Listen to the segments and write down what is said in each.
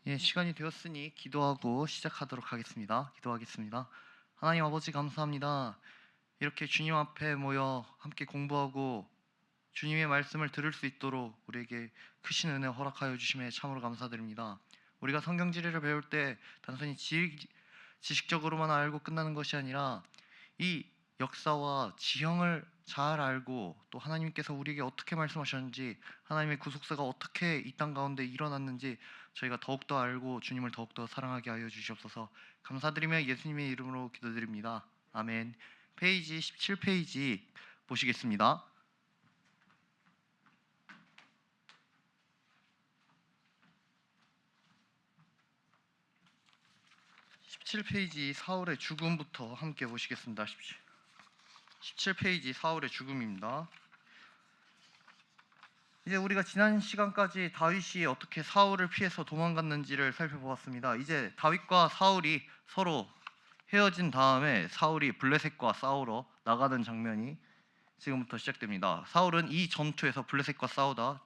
예, 시간이 되었으니 기도하고 시작하도록 하겠습니다. 기도하겠습니다. 하나님 아버지 감사합니다. 이렇게 주님 앞에 모여 함께 공부하고 주님의 말씀을 들을 수 있도록 우리에게 크신 은혜 허락하여 주심에 참으로 감사드립니다. 우리가 성경 지리를 배울 때 단순히 지식적으로만 알고 끝나는 것이 아니라 이 역사와 지형을 잘 알고 또 하나님께서 우리에게 어떻게 말씀하셨는지, 하나님의 구속사가 어떻게 이 땅 가운데 일어났는지 저희가 더욱더 알고 주님을 더욱더 사랑하게 하여 주시옵소서. 감사드리며 예수님의 이름으로 기도드립니다. 아멘. 페이지 17페이지 보시겠습니다. 17페이지 사울의 죽음부터 함께 보시겠습니다. 17페이지 사울의 죽음입니다. 이제 우리가 지난 시간까지 다윗이 어떻게 사울을 피해서 도망갔는지를 살펴보았습니다. 이제 다윗과 사울이 서로 헤어진 다음에 사울이 블레셋과 싸우러 나가는 장면이 지금부터 시작됩니다. 사울은 이 전투에서 블레셋과 싸우다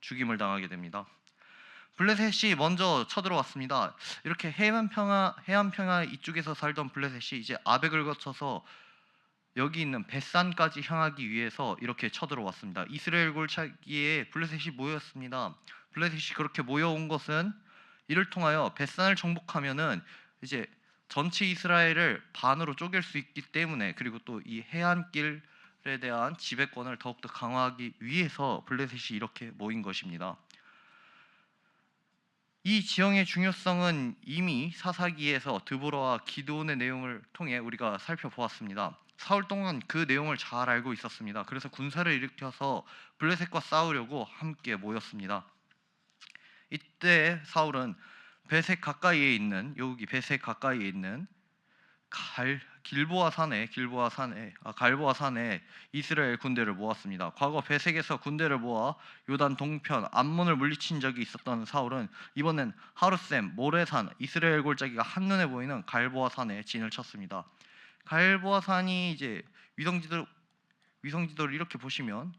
죽임을 당하게 됩니다. 블레셋이 먼저 쳐들어왔습니다. 이렇게 해안 평야 이쪽에서 살던 블레셋이 이제 아벡을 거쳐서 여기 있는 벳산까지 향하기 위해서 이렇게 쳐들어왔습니다. 이스라엘 골짜기에 블레셋이 모였습니다. 블레셋이 그렇게 모여온 것은 이를 통하여 벳산을 정복하면은 이제 전체 이스라엘을 반으로 쪼갤 수 있기 때문에, 그리고 또 이 해안길에 대한 지배권을 더욱더 강화하기 위해서 블레셋이 이렇게 모인 것입니다. 이 지형의 중요성은 이미 사사기에서 드보라와 기드온의 내용을 통해 우리가 살펴보았습니다. 사울 동안 그 내용을 잘 알고 있었습니다. 그래서 군사를 일으켜서 블레셋과 싸우려고 함께 모였습니다. 이때 사울은 베셋 가까이에 있는 갈보아 산에 이스라엘 군대를 모았습니다. 과거 베색에서 군대를 모아 요단 동편 암몬을 물리친 적이 있었던 사울은 이번엔 하루셈, 모레산, 이스라엘 골짜기가 한눈에 보이는 갈보아 산에 진을 쳤습니다. 갈보아 산이 이제 위성지도를 이렇게 보시면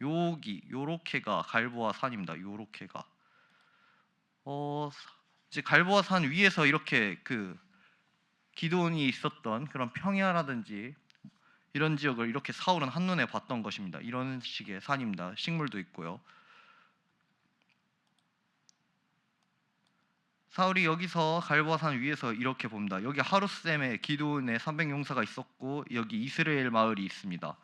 요렇게가 갈보아 산입니다. 요렇게가 이제 갈보아 산 위에서 이렇게 기드온이 있었던 그런 평야라든지 이런 지역을 이렇게 사울은 한눈에 봤던 것입니다. 이런 식의 산입니다. 식물도 있고요. 사울이 여기서 갈보아 산 위에서 이렇게 봅니다. 여기 하루셈에 기드온의 300용사가 있었고 여기 이스라엘 마을이 있습니다.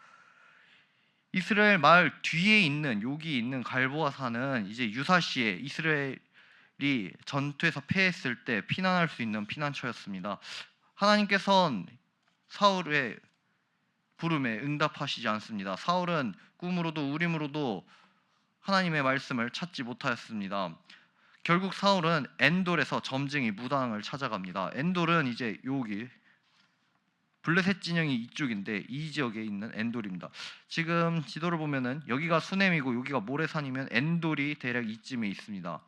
이스라엘 마을 뒤에 있는 여기 있는 갈보아 산은 이제 유사시에 이스라엘이 전투에서 패했을 때 피난할 수 있는 피난처였습니다. 하나님께서는 사울의 부름에 응답하시지 않습니다. 사울은 꿈으로도 우림으로도 하나님의 말씀을 찾지 못하였습니다. 결국 사울은 엔돌에서 점쟁이 무당을 찾아갑니다. 엔돌은 이제 여기 블레셋 진영이 이쪽인데 이 지역에 있는 엔돌입니다. 지금 지도를 보면은 여기가 수넴이고 여기가 모레산이면 엔돌이 대략 이쯤에 있습니다.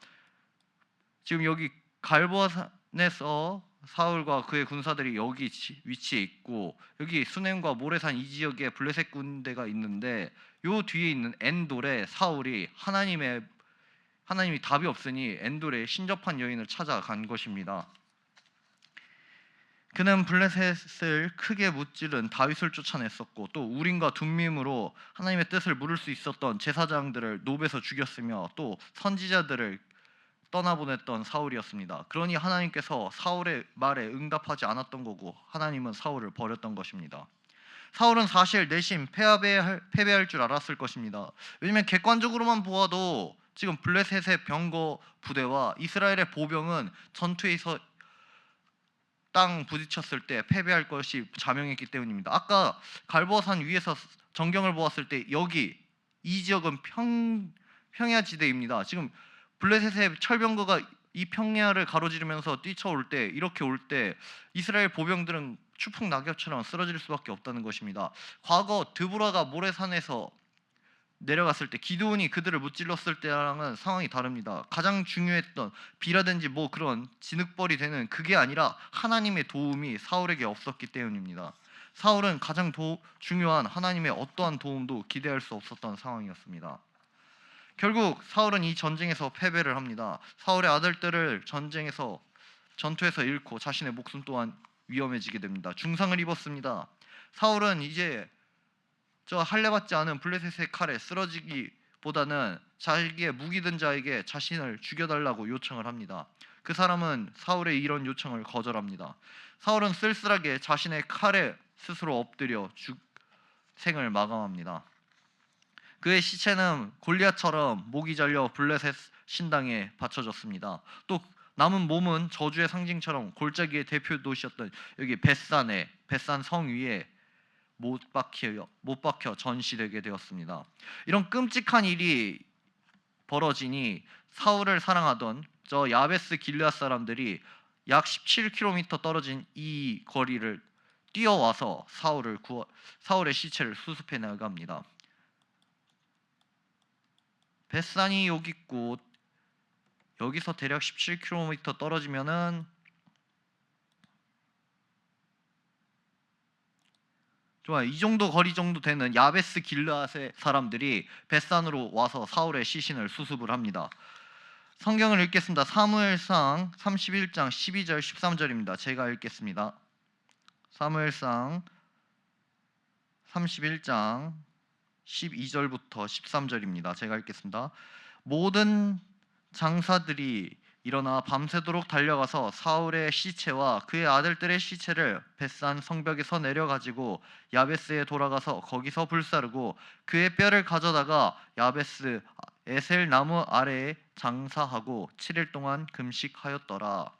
지금 여기 갈보아산에서 사울과 그의 군사들이 여기 위치해 있고 여기 수넴과 모레산 이 지역에 블레셋 군대가 있는데 요 뒤에 있는 엔돌에 사울이 하나님이 답이 없으니 엔돌에 신접한 여인을 찾아간 것입니다. 그는 블레셋을 크게 무찌른 다윗을 쫓아냈었고 또 우림과 둠밈으로 하나님의 뜻을 물을 수 있었던 제사장들을 노베서 죽였으며 또 선지자들을 떠나보냈던 사울이었습니다. 그러니 하나님께서 사울의 말에 응답하지 않았던 거고 하나님은 사울을 버렸던 것입니다. 사울은 사실 내심 패배할 줄 알았을 것입니다. 왜냐하면 객관적으로만 보아도 지금 블레셋의 병거 부대와 이스라엘의 보병은 전투에서 땅 부딪혔을 때 패배할 것이 자명했기 때문입니다. 아까 갈보아산 위에서 전경을 보았을 때 여기 이 지역은 평야지대입니다. 지금 블레셋의 철병거가 이 평야를 가로지르면서 뛰쳐올 때 이렇게 올 때 이스라엘 보병들은 추풍 낙엽처럼 쓰러질 수밖에 없다는 것입니다. 과거 드보라가 모레산에서 내려갔을 때 기드온이 그들을 무찔렀을 때랑은 상황이 다릅니다. 가장 중요했던 비라든지 뭐 그런 진흙벌이 되는 그게 아니라 하나님의 도움이 사울에게 없었기 때문입니다. 사울은 가장 중요한 하나님의 어떠한 도움도 기대할 수 없었던 상황이었습니다. 결국 사울은 이 전쟁에서 패배를 합니다. 사울의 아들들을 전투에서 잃고 자신의 목숨 또한 위험해지게 됩니다. 중상을 입었습니다. 사울은 이제 저 할례받지 않은 블레셋의 칼에 쓰러지기보다는 자기의 무기 든 자에게 자신을 죽여달라고 요청을 합니다. 그 사람은 사울의 이런 요청을 거절합니다. 사울은 쓸쓸하게 자신의 칼에 스스로 엎드려 생을 마감합니다. 그의 시체는 골리앗처럼 목이 잘려 블레셋 신당에 바쳐졌습니다. 또 남은 몸은 저주의 상징처럼 골짜기의 대표 도시였던 여기 벳산 성 위에 못 박혀 전시되게 되었습니다. 이런 끔찍한 일이 벌어지니 사울을 사랑하던 저 야베스 길르앗 사람들이 약 17km 떨어진 이 거리를 뛰어와서 사울의 시체를 수습해 나갑니다. 벳산이 여기 있고 여기서 대략 17km 떨어지면은 좋아요. 이 정도 거리 정도 되는 야베스 길르앗의 사람들이 벳산으로 와서 사울의 시신을 수습을 합니다. 성경을 읽겠습니다. 사무엘상 31장 12절 13절입니다. 제가 읽겠습니다. 사무엘상 31장 12절부터 13절입니다. 제가 읽겠습니다. 모든 장사들이 일어나 밤새도록 달려가서 사울의 시체와 그의 아들들의 시체를 벳산 성벽에서 내려가지고 야베스에 돌아가서 거기서 불사르고 그의 뼈를 가져다가 야베스 에셀 나무 아래에 장사하고 7일 동안 금식하였더라.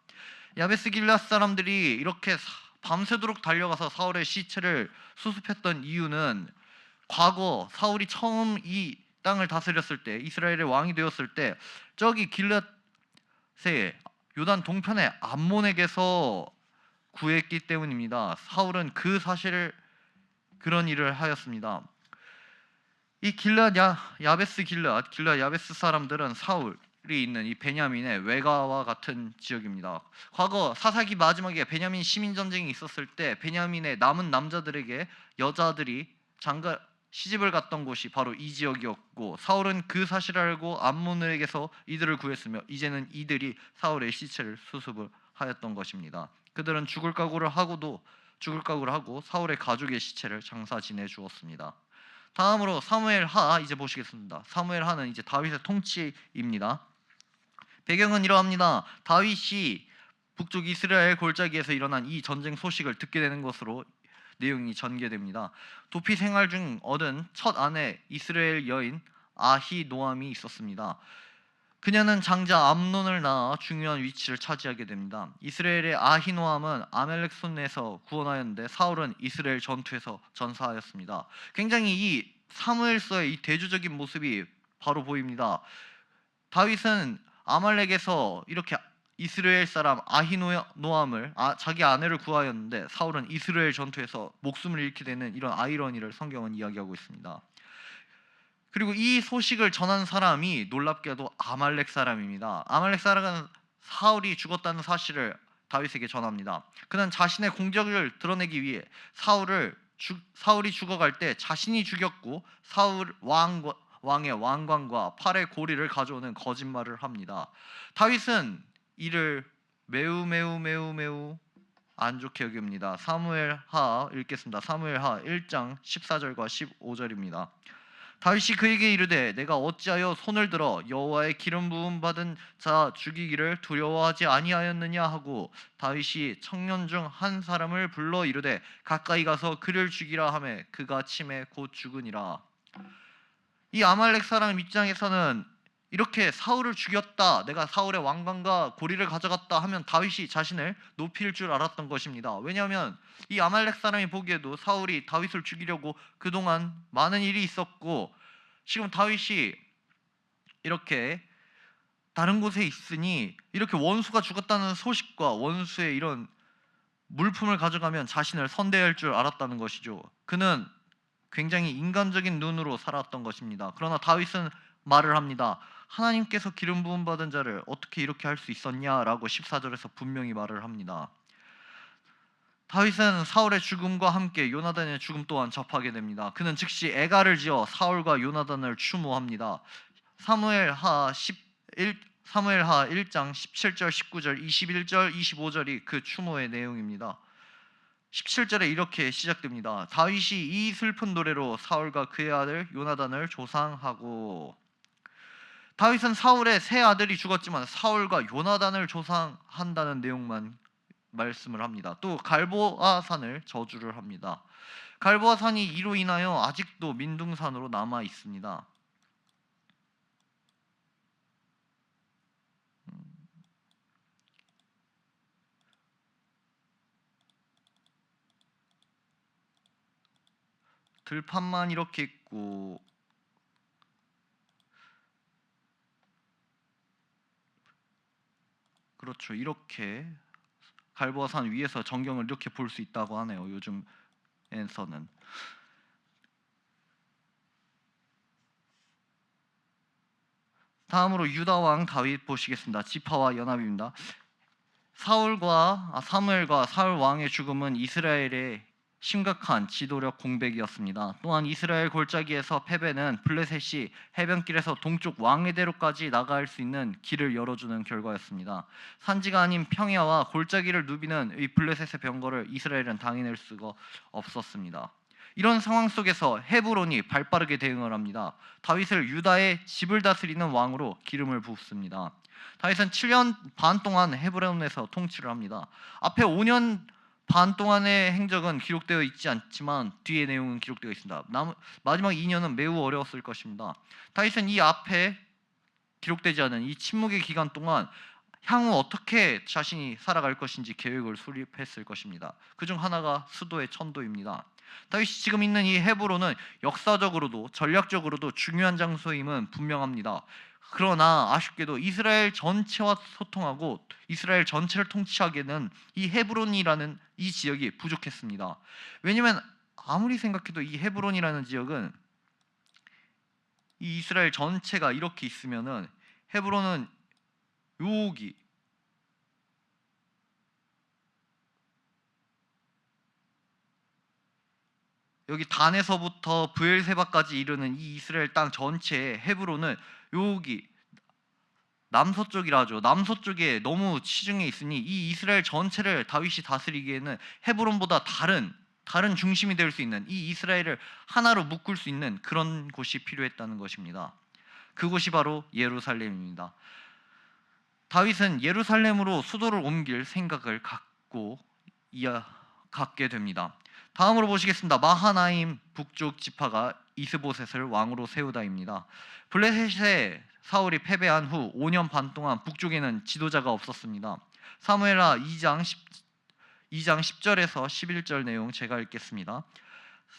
야베스 길앗 사람들이 이렇게 밤새도록 달려가서 사울의 시체를 수습했던 이유는 과거 사울이 처음 이 땅을 다스렸을 때, 이스라엘의 왕이 되었을 때 저기 길앗의 요단 동편의 암몬에게서 구했기 때문입니다. 사울은 그 사실을 그런 일을 하였습니다. 이 야베스 야베스 사람들은 사울이 있는 이 베냐민의 외가와 같은 지역입니다. 과거 사사기 마지막에 베냐민 시민 전쟁이 있었을 때 베냐민의 남은 남자들에게 여자들이 시집을 갔던 곳이 바로 이 지역이었고, 사울은 그 사실을 알고 암몬에게서 이들을 구했으며 이제는 이들이 사울의 시체를 수습을 하였던 것입니다. 그들은 죽을 각오를 하고 사울의 가족의 시체를 장사 지내 주었습니다. 다음으로 사무엘하 이제 보시겠습니다. 사무엘하는 이제 다윗의 통치입니다. 배경은 이러합니다. 다윗이 북쪽 이스라엘 골짜기에서 일어난 이 전쟁 소식을 듣게 되는 것으로 내용이 전개됩니다. 도피 생활 중 얻은 첫 아내 이스라엘 여인 아히노암이 있었습니다. 그녀는 장자 암논을 낳아 중요한 위치를 차지하게 됩니다. 이스라엘의 아히노암은 아멜렉 손에서 구원하였는데 사울은 이스라엘 전투에서 전사하였습니다. 굉장히 이 사무엘서의 이 대조적인 모습이 바로 보입니다. 다윗은 아말렉에서 이렇게 이스라엘 사람 아히노암을 자기 아내를 구하였는데 사울은 이스라엘 전투에서 목숨을 잃게 되는 이런 아이러니를 성경은 이야기하고 있습니다. 그리고 이 소식을 전한 사람이 놀랍게도 아말렉 사람입니다. 아말렉 사람은 사울이 죽었다는 사실을 다윗에게 전합니다. 그는 자신의 공적을 드러내기 위해 사울이 죽어갈 때 자신이 죽였고 사울 왕의 왕관과 팔의 고리를 가져오는 거짓말을 합니다. 다윗은 이를 매우 안 좋게 여깁니다. 사무엘하 읽겠습니다. 사무엘하 1장 14절과 15절입니다. 다윗이 그에게 이르되 내가 어찌하여 손을 들어 여호와의 기름 부음 받은 자 죽이기를 두려워하지 아니하였느냐 하고 다윗이 청년 중 한 사람을 불러 이르되 가까이 가서 그를 죽이라 하매 그가 침에 곧 죽으니라. 이 아말렉 사람 입장에서는 이렇게 사울을 죽였다, 내가 사울의 왕관과 고리를 가져갔다 하면 다윗이 자신을 높일 줄 알았던 것입니다. 왜냐하면 이 아말렉 사람이 보기에도 사울이 다윗을 죽이려고 그동안 많은 일이 있었고 지금 다윗이 이렇게 다른 곳에 있으니 이렇게 원수가 죽었다는 소식과 원수의 이런 물품을 가져가면 자신을 선대할 줄 알았다는 것이죠. 그는 굉장히 인간적인 눈으로 살았던 것입니다. 그러나 다윗은 말을 합니다. 하나님께서 기름 부음 받은 자를 어떻게 이렇게 할 수 있었냐라고 14절에서 분명히 말을 합니다. 다윗은 사울의 죽음과 함께 요나단의 죽음 또한 접하게 됩니다. 그는 즉시 애가를 지어 사울과 요나단을 추모합니다. 사무엘하 1장 17절, 19절, 21절, 25절이 그 추모의 내용입니다. 17절에 이렇게 시작됩니다. 다윗이 이 슬픈 노래로 사울과 그의 아들 요나단을 조상하고, 다윗은 사울의 세 아들이 죽었지만 사울과 요나단을 조상한다는 내용만 말씀을 합니다. 또 갈보아 산을 저주를 합니다. 갈보아 산이 이로 인하여 아직도 민둥산으로 남아 있습니다. 들판만 이렇게 있고, 그렇죠. 이렇게 갈보아 산 위에서 전경을 이렇게 볼 수 있다고 하네요. 요즘에서는. 다음으로 유다 왕 다윗 보시겠습니다. 지파와 연합입니다. 사무엘과 사울 왕의 죽음은 이스라엘의 심각한 지도력 공백이었습니다. 또한 이스라엘 골짜기에서 패배는 블레셋이 해변길에서 동쪽 왕의대로까지 나갈 수 있는 길을 열어주는 결과였습니다. 산지가 아닌 평야와 골짜기를 누비는 이 블레셋의 병거를 이스라엘은 당해낼 수가 없었습니다. 이런 상황 속에서 헤브론이 발빠르게 대응을 합니다. 다윗을 유다의 집을 다스리는 왕으로 기름을 붓습니다. 다윗은 7년 반 동안 헤브론에서 통치를 합니다. 앞에 5년 반 동안의 행적은 기록되어 있지 않지만 뒤의 내용은 기록되어 있습니다. 마지막 2년은 매우 어려웠을 것입니다. 다윗은 이 앞에 기록되지 않은 이 침묵의 기간 동안 향후 어떻게 자신이 살아갈 것인지 계획을 수립했을 것입니다. 그중 하나가 수도의 천도입니다. 다윗이 지금 있는 이 헤브론은 역사적으로도 전략적으로도 중요한 장소임은 분명합니다. 그러나 아쉽게도 이스라엘 전체와 소통하고 이스라엘 전체를 통치하기에는 이 헤브론이라는 이 지역이 부족했습니다. 왜냐하면 아무리 생각해도 이 헤브론이라는 지역은 이 이스라엘 전체가 이렇게 있으면은 헤브론은 여기 단에서부터 브엘세바까지 이르는 이 이스라엘 땅 전체에 헤브론은 여기 남서쪽이라 하죠. 남서쪽에 너무 치중해 있으니 이 이스라엘 전체를 다윗이 다스리기에는 헤브론보다 다른 중심이 될 수 있는, 이 이스라엘을 하나로 묶을 수 있는 그런 곳이 필요했다는 것입니다. 그곳이 바로 예루살렘입니다. 다윗은 예루살렘으로 수도를 옮길 생각을 갖게 됩니다. 다음으로 보시겠습니다. 마하나임 북쪽 지파가 이스보셋을 왕으로 세우다입니다. 블레셋에 사울이 패배한 후 5년 반 동안 북쪽에는 지도자가 없었습니다. 사무엘하 2장 10절에서 11절 내용 제가 읽겠습니다.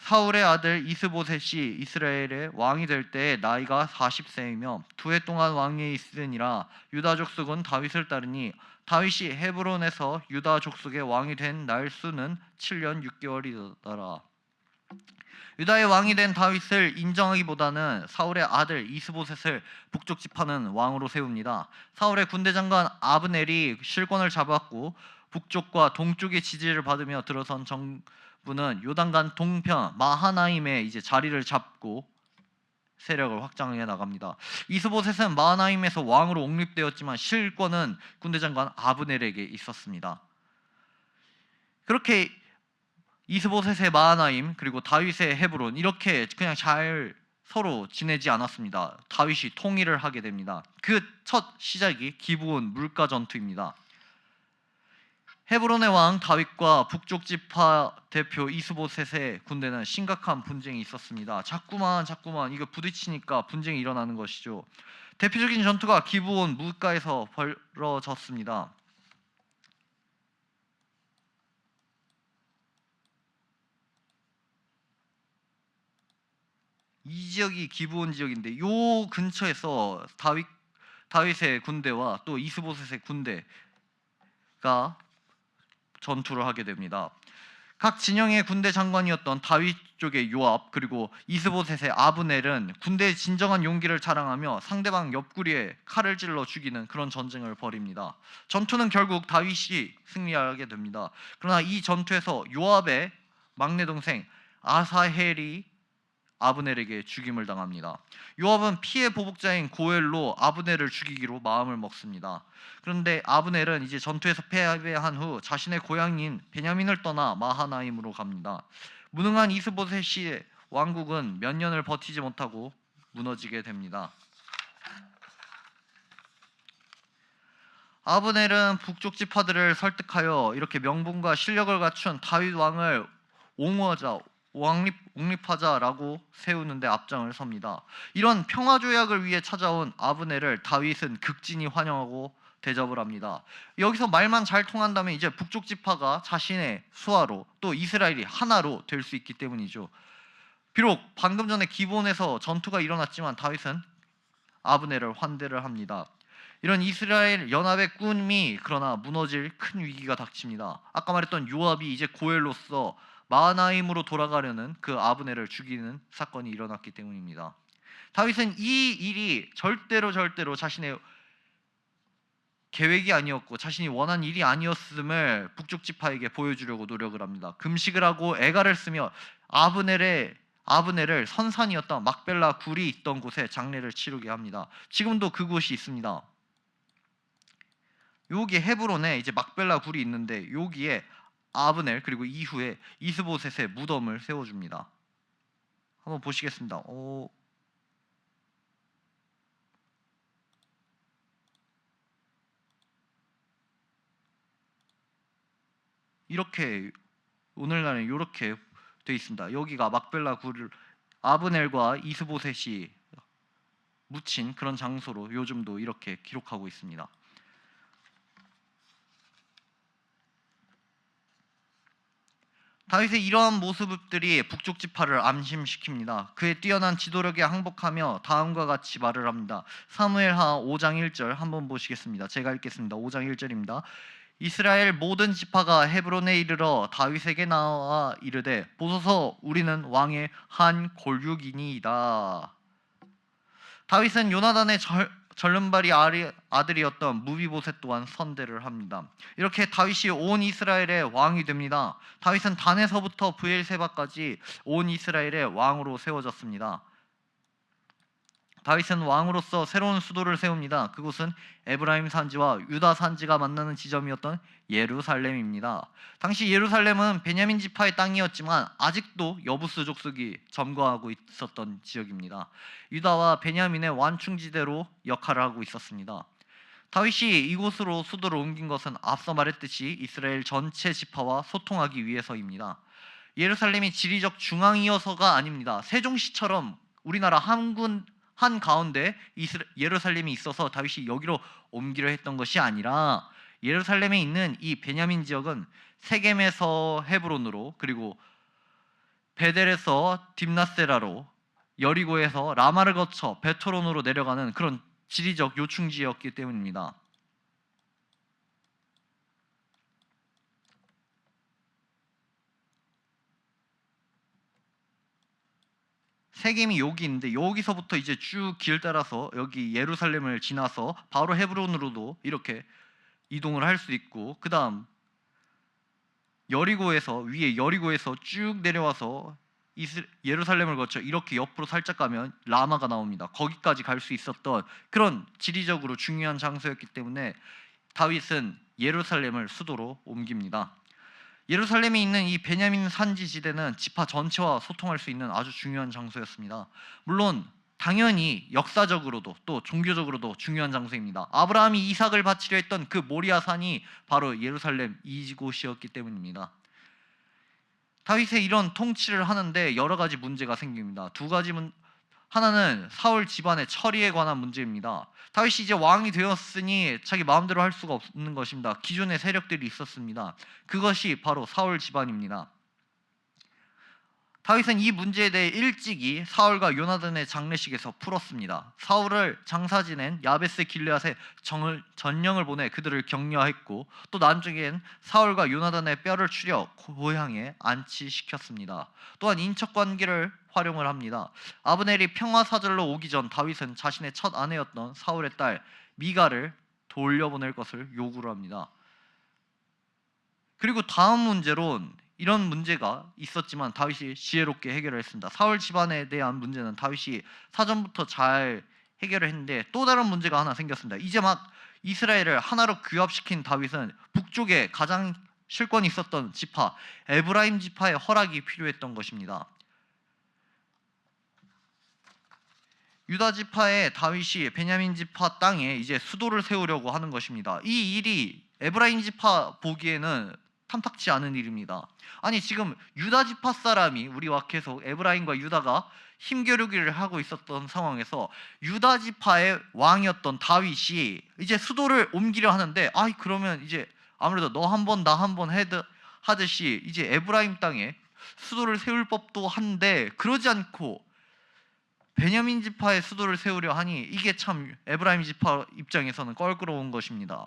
사울의 아들 이스보셋이 이스라엘의 왕이 될 때 나이가 40세이며 2해 동안 왕위에 있으니라. 유다 족속은 다윗을 따르니 다윗이 헤브론에서 유다 족속의 왕이 된 날수는 7년 6개월이더라. 유다의 왕이 된 다윗을 인정하기보다는 사울의 아들 이스보셋을 북쪽 지파는 왕으로 세웁니다. 사울의 군대 장관 아브넬이 실권을 잡았고 북쪽과 동쪽의 지지를 받으며 들어선 정부는 요단강 동편 마하나임에 이제 자리를 잡고 세력을 확장해 나갑니다. 이스보셋은 마하나임에서 왕으로 옹립되었지만 실권은 군대 장관 아브넬에게 있었습니다. 그렇게 이스보셋의 마하나임 그리고 다윗의 헤브론 이렇게 그냥 잘 서로 지내지 않았습니다. 다윗이 통일을 하게 됩니다. 그 첫 시작이 기브온 물가 전투입니다. 헤브론의 왕 다윗과 북쪽 지파 대표 이스보셋의 군대는 심각한 분쟁이 있었습니다. 자꾸만 이거 부딪히니까 분쟁이 일어나는 것이죠. 대표적인 전투가 기브온 물가에서 벌어졌습니다. 이 지역이 기브온 지역인데 요 근처에서 다윗의 군대와 또 이스보셋의 군대가 전투를 하게 됩니다. 각 진영의 군대 장관이었던 다윗 쪽의 요압 그리고 이스보셋의 아브넬은 군대의 진정한 용기를 자랑하며 상대방 옆구리에 칼을 찔러 죽이는 그런 전쟁을 벌입니다. 전투는 결국 다윗이 승리하게 됩니다. 그러나 이 전투에서 요압의 막내 동생 아사헬이 아브넬에게 죽임을 당합니다. 요압은 피해 보복자인 고엘로 아브넬을 죽이기로 마음을 먹습니다. 그런데 아브넬은 이제 전투에서 패배한 후 자신의 고향인 베냐민을 떠나 마하나임으로 갑니다. 무능한 이스보셋의 왕국은 몇 년을 버티지 못하고 무너지게 됩니다. 아브넬은 북쪽 지파들을 설득하여 이렇게 명분과 실력을 갖춘 다윗 왕을 옹호하자, 옹립하자라고 세우는데 앞장을 섭니다. 이런 평화 조약을 위해 찾아온 아브넬을 다윗은 극진히 환영하고 대접을 합니다. 여기서 말만 잘 통한다면 이제 북쪽 지파가 자신의 수하로 또 이스라엘이 하나로 될 수 있기 때문이죠. 비록 방금 전에 기본에서 전투가 일어났지만 다윗은 아브넬을 환대를 합니다. 이런 이스라엘 연합의 꿈이 그러나 무너질 큰 위기가 닥칩니다. 아까 말했던 요압이 이제 고엘로서 마하나임으로 돌아가려는 그 아브넬을 죽이는 사건이 일어났기 때문입니다. 다윗은 이 일이 절대로 자신의 계획이 아니었고 자신이 원한 일이 아니었음을 북쪽 지파에게 보여주려고 노력을 합니다. 금식을 하고 애가를 쓰며 아브넬을 선산이었던 막벨라 굴이 있던 곳에 장례를 치르게 합니다. 지금도 그곳이 있습니다. 여기 헤브론에 이제 막벨라 굴이 있는데 여기에 아브넬 그리고 이후에 이스보셋의 무덤을 세워줍니다. 한번 보시겠습니다. 이렇게 오늘날은 이렇게 되어 있습니다. 여기가 막벨라 굴을 아브넬과 이스보셋이 묻힌 그런 장소로 요즘도 이렇게 기록하고 있습니다. 다윗의 이러한 모습들이 북쪽 지파를 안심시킵니다. 그의 뛰어난 지도력에 항복하며 다음과 같이 말을 합니다. 사무엘하 5장 1절 한번 보시겠습니다. 제가 읽겠습니다. 5장 1절입니다. 이스라엘 모든 지파가 헤브론에 이르러 다윗에게 나와 이르되 보소서 우리는 왕의 한 골육이니이다. 다윗은 요나단의 절름발이 아들이었던 무비보셋 또한 선대를 합니다. 이렇게 다윗이 온 이스라엘의 왕이 됩니다. 다윗은 단에서부터 브엘세바까지 온 이스라엘의 왕으로 세워졌습니다. 다윗은 왕으로서 새로운 수도를 세웁니다. 그곳은 에브라임 산지와 유다 산지가 만나는 지점이었던 예루살렘입니다. 당시 예루살렘은 베냐민 지파의 땅이었지만 아직도 여부스 족속이 점거하고 있었던 지역입니다. 유다와 베냐민의 완충지대로 역할을 하고 있었습니다. 다윗이 이곳으로 수도를 옮긴 것은 앞서 말했듯이 이스라엘 전체 지파와 소통하기 위해서입니다. 예루살렘이 지리적 중앙이어서가 아닙니다. 세종시처럼 우리나라 한 가운데 예루살렘이 있어서 다윗이 여기로 옮기려 했던 것이 아니라 예루살렘에 있는 이 베냐민 지역은 세겜에서 헤브론으로 그리고 베델에서 딥나세라로 여리고에서 라마를 거쳐 베토론으로 내려가는 그런 지리적 요충지였기 때문입니다. 세겜이 여기 있는데 여기서부터 이제 쭉 길 따라서 여기 예루살렘을 지나서 바로 헤브론으로도 이렇게 이동을 할 수 있고 그 다음 위에 여리고에서 쭉 내려와서 예루살렘을 거쳐 이렇게 옆으로 살짝 가면 라마가 나옵니다. 거기까지 갈 수 있었던 그런 지리적으로 중요한 장소였기 때문에 다윗은 예루살렘을 수도로 옮깁니다. 예루살렘에 있는 이 베냐민 산지 지대는 지파 전체와 소통할 수 있는 아주 중요한 장소였습니다. 물론 당연히 역사적으로도 또 종교적으로도 중요한 장소입니다. 아브라함이 이삭을 바치려 했던 그 모리아 산이 바로 예루살렘 이곳이었기 때문입니다. 다윗의 이런 통치를 하는데 여러 가지 문제가 생깁니다. 두 가지 하나는 사울 집안의 처리에 관한 문제입니다. 다윗이 이제 왕이 되었으니 자기 마음대로 할 수가 없는 것입니다. 기존의 세력들이 있었습니다. 그것이 바로 사울 집안입니다. 다윗은 이 문제에 대해 일찍이 사울과 요나단의 장례식에서 풀었습니다. 사울을 장사 지낸 야베스 길르앗에 전령을 보내 그들을 격려했고 또 나중엔 사울과 요나단의 뼈를 추려 고향에 안치시켰습니다. 또한 인척 관계를 활용을 합니다. 아브넬이 평화사절로 오기 전 다윗은 자신의 첫 아내였던 사울의 딸 미가를 돌려보낼 것을 요구를 합니다. 그리고 다음 문제론 이런 문제가 있었지만 다윗이 지혜롭게 해결을 했습니다. 사울 집안에 대한 문제는 다윗이 사전부터 잘 해결을 했는데 또 다른 문제가 하나 생겼습니다. 이제 막 이스라엘을 하나로 규합시킨 다윗은 북쪽에 가장 실권이 있었던 지파 에브라임 지파의 허락이 필요했던 것입니다. 유다 지파의 다윗이 베냐민 지파 땅에 이제 수도를 세우려고 하는 것입니다. 이 일이 에브라임 지파 보기에는 탐탁치 않은 일입니다. 아니 지금 유다 지파 사람이 우리와 계속 에브라임과 유다가 힘겨루기를 하고 있었던 상황에서 유다 지파의 왕이었던 다윗이 이제 수도를 옮기려 하는데 그러면 이제 아무래도 너 한 번 나 한 번 하듯이 이제 에브라임 땅에 수도를 세울 법도 한데 그러지 않고 베냐민 지파의 수도를 세우려 하니 이게 참 에브라임 지파 입장에서는 껄끄러운 것입니다.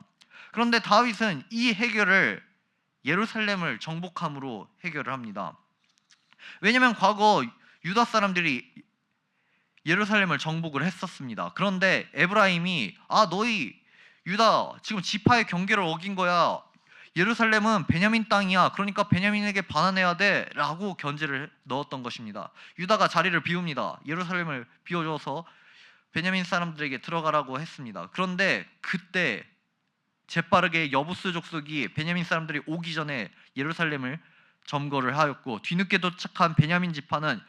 그런데 다윗은 이 해결을 예루살렘을 정복함으로 해결을 합니다. 왜냐하면 과거 유다 사람들이 예루살렘을 정복을 했었습니다. 그런데 에브라임이 너희 유다 지금 지파의 경계를 어긴 거야. 예루살렘은 베냐민 땅이야. 그러니까 베냐민에게 반환해야 돼 라고 견제를 넣었던 것입니다. 유다가 자리를 비웁니다. 예루살렘을 비워줘서 베냐민 사람들에게 들어가라고 했습니다. 그런데 그때 재빠르게 여부스 족속이 베냐민 사람들이 오기 전에 예루살렘을 점거를 하였고 뒤늦게 도착한 베냐민 지파는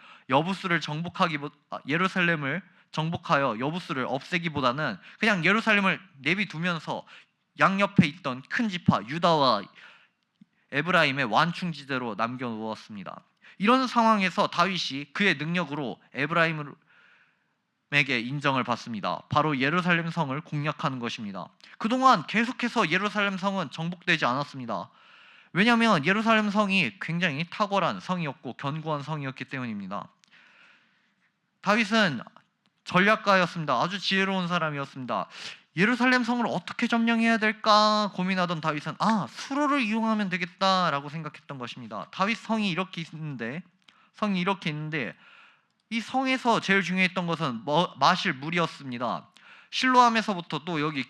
예루살렘을 정복하여 여부스를 없애기보다는 그냥 예루살렘을 내비두면서 양옆에 있던 큰 지파 유다와 에브라임의 완충지대로 남겨놓았습니다. 이런 상황에서 다윗이 그의 능력으로 에브라임에게 인정을 받습니다. 바로 예루살렘 성을 공략하는 것입니다. 그동안 계속해서 예루살렘 성은 정복되지 않았습니다. 왜냐하면 예루살렘 성이 굉장히 탁월한 성이었고 견고한 성이었기 때문입니다. 다윗은 전략가였습니다. 아주 지혜로운 사람이었습니다. 예루살렘 성을 어떻게 점령해야 될까 고민하던 다윗은 수로를 이용하면 되겠다라고 생각했던 것입니다. 다윗 성이 이렇게 있는데 이 성에서 제일 중요했던 것은 마실 물이었습니다. 실로암에서부터 또 여기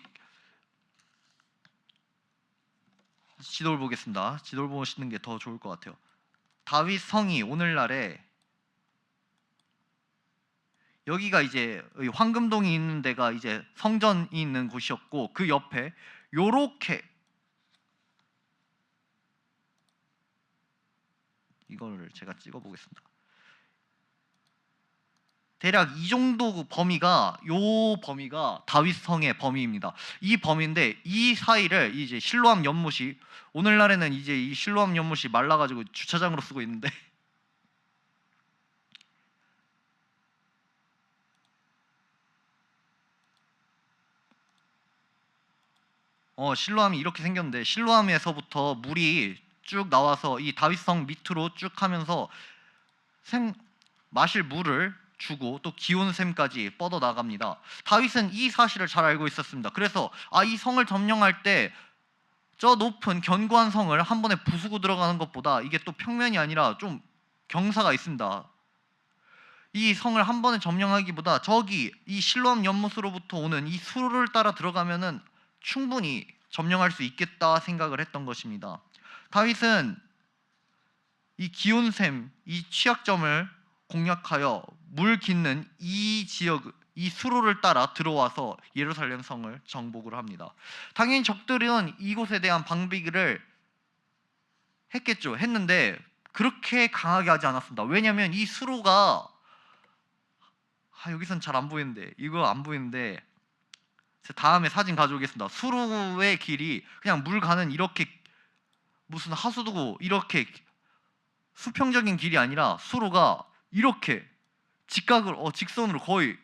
지도를 보겠습니다. 지도를 보시는 게 더 좋을 것 같아요. 다윗 성이 오늘날에 여기가 이제 황금동이 있는 데가 이제 성전이 있는 곳이었고 그 옆에 요렇게 이거를 제가 찍어 보겠습니다. 대략 이 정도 범위가 다윗 성의 범위입니다. 이 범위인데 이 사이를 이제 실로암 연못이 오늘날에는 이제 이 실로암 연못이 말라가지고 주차장으로 쓰고 있는데 실로암이 이렇게 생겼는데 실로암에서부터 물이 쭉 나와서 이 다윗성 밑으로 쭉 하면서 마실 물을 주고 또 기온샘까지 뻗어 나갑니다. 다윗은 이 사실을 잘 알고 있었습니다. 그래서 이 성을 점령할 때 저 높은 견고한 성을 한 번에 부수고 들어가는 것보다 이게 또 평면이 아니라 좀 경사가 있습니다. 이 성을 한 번에 점령하기보다 저기 이 실로암 연못으로부터 오는 이 수로를 따라 들어가면은 충분히 점령할 수 있겠다 생각을 했던 것입니다. 다윗은 이 기온샘, 이 취약점을 공략하여 물 깃는 이 수로를 따라 들어와서 예루살렘 성을 정복을 합니다. 당연히 적들은 이곳에 대한 방비를 했는데 그렇게 강하게 하지 않았습니다. 왜냐하면 이 수로가 여기선 잘 안 보이는데 이거 안 보이는데 다음에 사진 가져오겠습니다. 수로의 길이 그냥 물 가는 이렇게 무슨 하수도고 이렇게 수평적인 길이 아니라 수로가 이렇게 직선으로 거의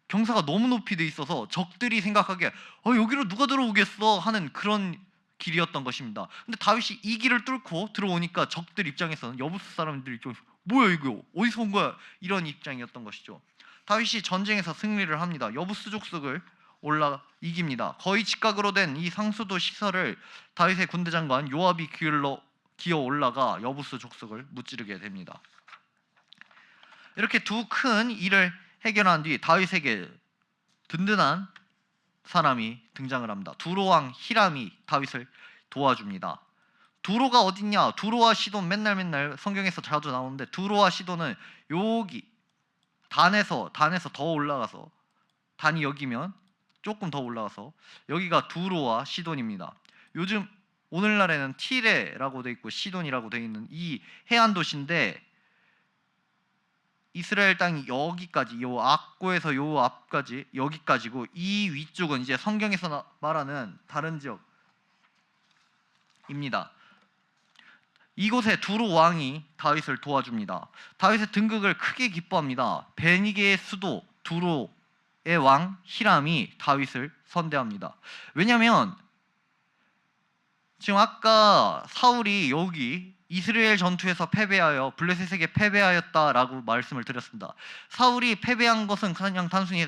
경사가 너무 높이 돼 있어서 적들이 생각하기에 여기로 누가 들어오겠어 하는 그런 길이었던 것입니다. 근데 다윗이 이 길을 뚫고 들어오니까 적들 입장에서는 여부스 사람들 입장에서 뭐야 이거 어디서 온 거야 이런 입장이었던 것이죠. 다윗이 전쟁에서 승리를 합니다. 여부스 족속을 이깁니다. 거의 직각으로 된 이 상수도 시설을 다윗의 군대 장관 요압이 기어 올라가 여부스 족속을 무찌르게 됩니다. 이렇게 두 큰 일을 해결한 뒤 다윗에게 든든한 사람이 등장을 합니다. 두로왕 히람이 다윗을 도와줍니다. 두로가 어딨냐? 두로와 시돈 맨날 성경에서 자주 나오는데, 두로와 시돈은 여기 단에서 더 올라가서, 단이 여기면 조금 더 올라가서 여기가 두로와 시돈입니다. 요즘 오늘날에는 티레라고 돼 있고 시돈이라고 돼 있는 이 해안 도시인데, 이스라엘 땅이 여기까지, 요 악고에서 요 앞까지 여기까지고, 이 위쪽은 이제 성경에서 말하는 다른 지역입니다. 이곳에 두로 왕이 다윗을 도와줍니다. 다윗의 등극을 크게 기뻐합니다. 베니게의 수도 두로의 왕 히람이 다윗을 선대합니다. 왜냐하면 지금 아까 사울이 여기 이스라엘 전투에서 패배하여 블레셋에게 패배하였다라고 말씀을 드렸습니다. 사울이 패배한 것은 그냥 단순히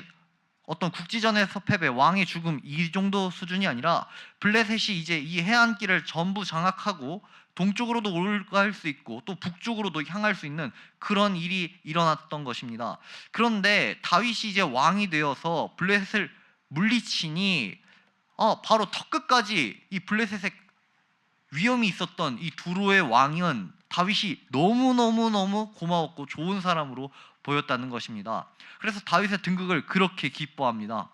어떤 국지전에서 패배, 왕의 죽음 이 정도 수준이 아니라, 블레셋이 이제 이 해안길을 전부 장악하고 동쪽으로도 올라갈 수 있고 또 북쪽으로도 향할 수 있는 그런 일이 일어났던 것입니다. 그런데 다윗이 이제 왕이 되어서 블레셋을 물리치니 바로 턱끝까지 이 블레셋의 위험이 있었던 이 두로의 왕은 다윗이 너무 고마웠고 좋은 사람으로 보였다는 것입니다. 그래서 다윗의 등극을 그렇게 기뻐합니다.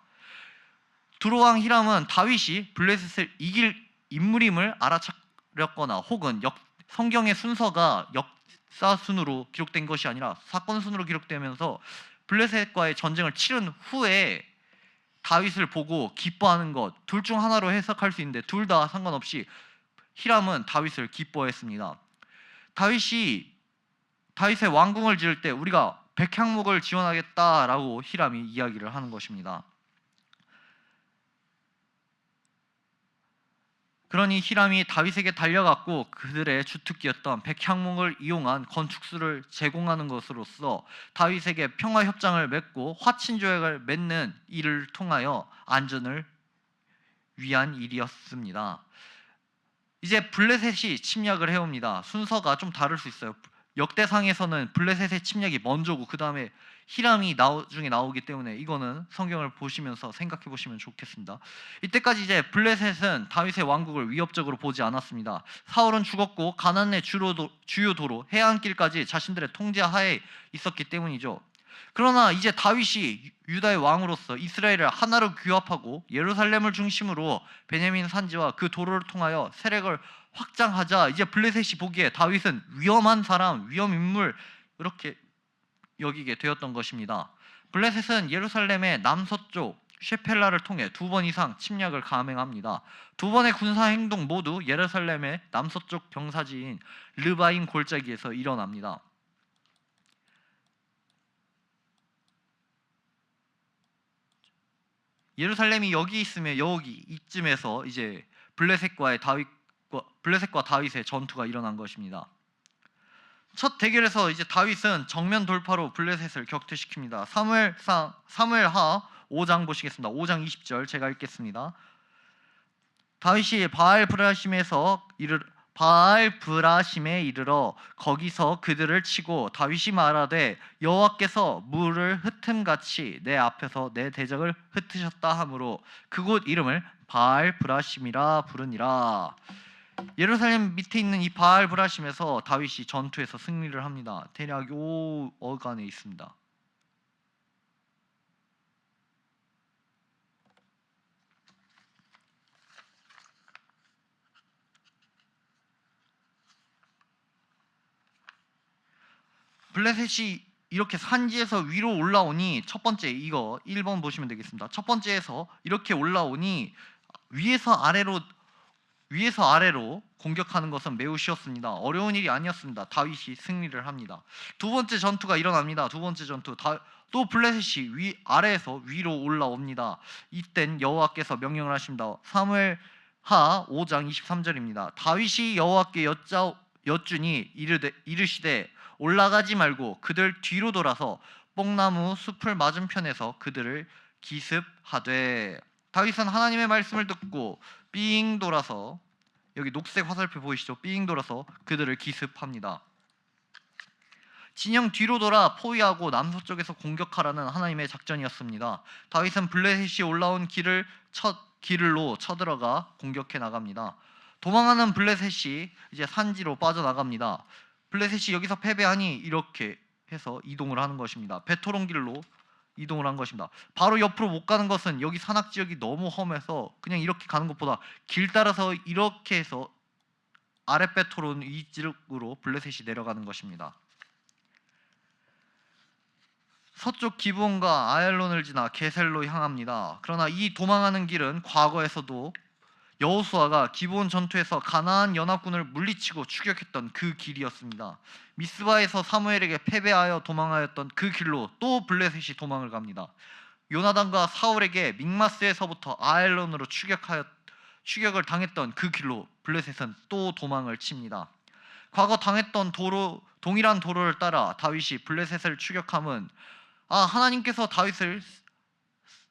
두로 왕 히람은 다윗이 블레셋을 이길 인물임을 알아차렸거나, 혹은 성경의 순서가 역사 순으로 기록된 것이 아니라 사건 순으로 기록되면서 블레셋과의 전쟁을 치른 후에 다윗을 보고 기뻐하는 것, 둘 중 하나로 해석할 수 있는데 둘 다 상관없이 히람은 다윗을 기뻐했습니다. 다윗의 왕궁을 지을 때 우리가 백향목을 지원하겠다라고 히람이 이야기를 하는 것입니다. 그러니 히람이 다윗에게 달려갔고 그들의 주특기였던 백향목을 이용한 건축수를 제공하는 것으로서 다윗에게 평화 협정을 맺고 화친 조약을 맺는 일을 통하여 안전을 위한 일이었습니다. 이제 블레셋이 침략을 해옵니다. 순서가 좀 다를 수 있어요. 역대상에서는 블레셋의 침략이 먼저고 그 다음에 히람이 나중에 나오기 때문에 이거는 성경을 보시면서 생각해 보시면 좋겠습니다. 이때까지 이제 블레셋은 다윗의 왕국을 위협적으로 보지 않았습니다. 사울은 죽었고 가나안의 주요 도로 해안길까지 자신들의 통제하에 있었기 때문이죠. 그러나 이제 다윗이 유다의 왕으로서 이스라엘을 하나로 규합하고 예루살렘을 중심으로 베냐민 산지와 그 도로를 통하여 세력을 확장하자, 이제 블레셋이 보기에 다윗은 위험한 사람, 위험 인물 이렇게 여기게 되었던 것입니다. 블레셋은 예루살렘의 남서쪽 쉐펠라를 통해 2번 이상 침략을 감행합니다. 2번의 군사 행동 모두 예루살렘의 남서쪽 병사지인 르바임 골짜기에서 일어납니다. 예루살렘이 여기 있으면 여기 이쯤에서 이제 블레셋과 다윗의 전투가 일어난 것입니다. 첫 대결에서 이제 다윗은 정면 돌파로 블레셋을 격퇴시킵니다. 사무엘하 5장 보시겠습니다. 5장 20절 제가 읽겠습니다. 다윗이 바알 브라심에 이르러 거기서 그들을 치고 다윗이 말하되 여호와께서 물을 흩음같이 내 앞에서 내 대적을 흩으셨다 하므로 그곳 이름을 바알 브라심이라 부르니라. 예루살렘 밑에 있는 이 바알 브라심에서 다윗이 전투에서 승리를 합니다. 대략 요 어간에 있습니다. 블레셋이 이렇게 산지에서 위로 올라오니, 첫 번째 이거 1번 보시면 되겠습니다. 첫 번째에서 이렇게 올라오니 위에서 아래로 공격하는 것은 매우 쉬웠습니다. 어려운 일이 아니었습니다. 다윗이 승리를 합니다. 두 번째 전투가 일어납니다. 두 번째 전투 또 블레셋이 아래에서 위로 올라옵니다. 이땐 여호와께서 명령을 하십니다. 사무엘하 5장 23절입니다. 다윗이 여호와께 여쭈니 이르시되 올라가지 말고 그들 뒤로 돌아서 뽕나무 숲을 맞은편에서 그들을 기습하되. 다윗은 하나님의 말씀을 듣고 삥 돌아서, 여기 녹색 화살표 보이시죠? 삥 돌아서 그들을 기습합니다. 진영 뒤로 돌아 포위하고 남서쪽에서 공격하라는 하나님의 작전이었습니다. 다윗은 블레셋이 올라온 길로 쳐들어가 공격해 나갑니다. 도망하는 블레셋이 이제 산지로 빠져나갑니다. 블레셋이 여기서 패배하니 이렇게 해서 이동을 하는 것입니다. 베토론길로 이동을 한 것입니다. 바로 옆으로 못 가는 것은 여기 산악 지역이 너무 험해서 그냥 이렇게 가는 것보다 길 따라서 이렇게 해서 아랫베토론 이쪽으로 블레셋이 내려가는 것입니다. 서쪽 기브온과 아얄론을 지나 게셀로 향합니다. 그러나 이 도망하는 길은 과거에서도 여호수아가 기브온 전투에서 가나안 연합군을 물리치고 추격했던 그 길이었습니다. 미스바에서 사무엘에게 패배하여 도망하였던 그 길로 또 블레셋이 도망을 갑니다. 요나단과 사울에게 믹마스에서부터 아얄론으로 추격을 당했던 그 길로 블레셋은 또 도망을 칩니다. 과거 당했던 동일한 도로를 따라 다윗이 블레셋을 추격함은 하나님께서 다윗을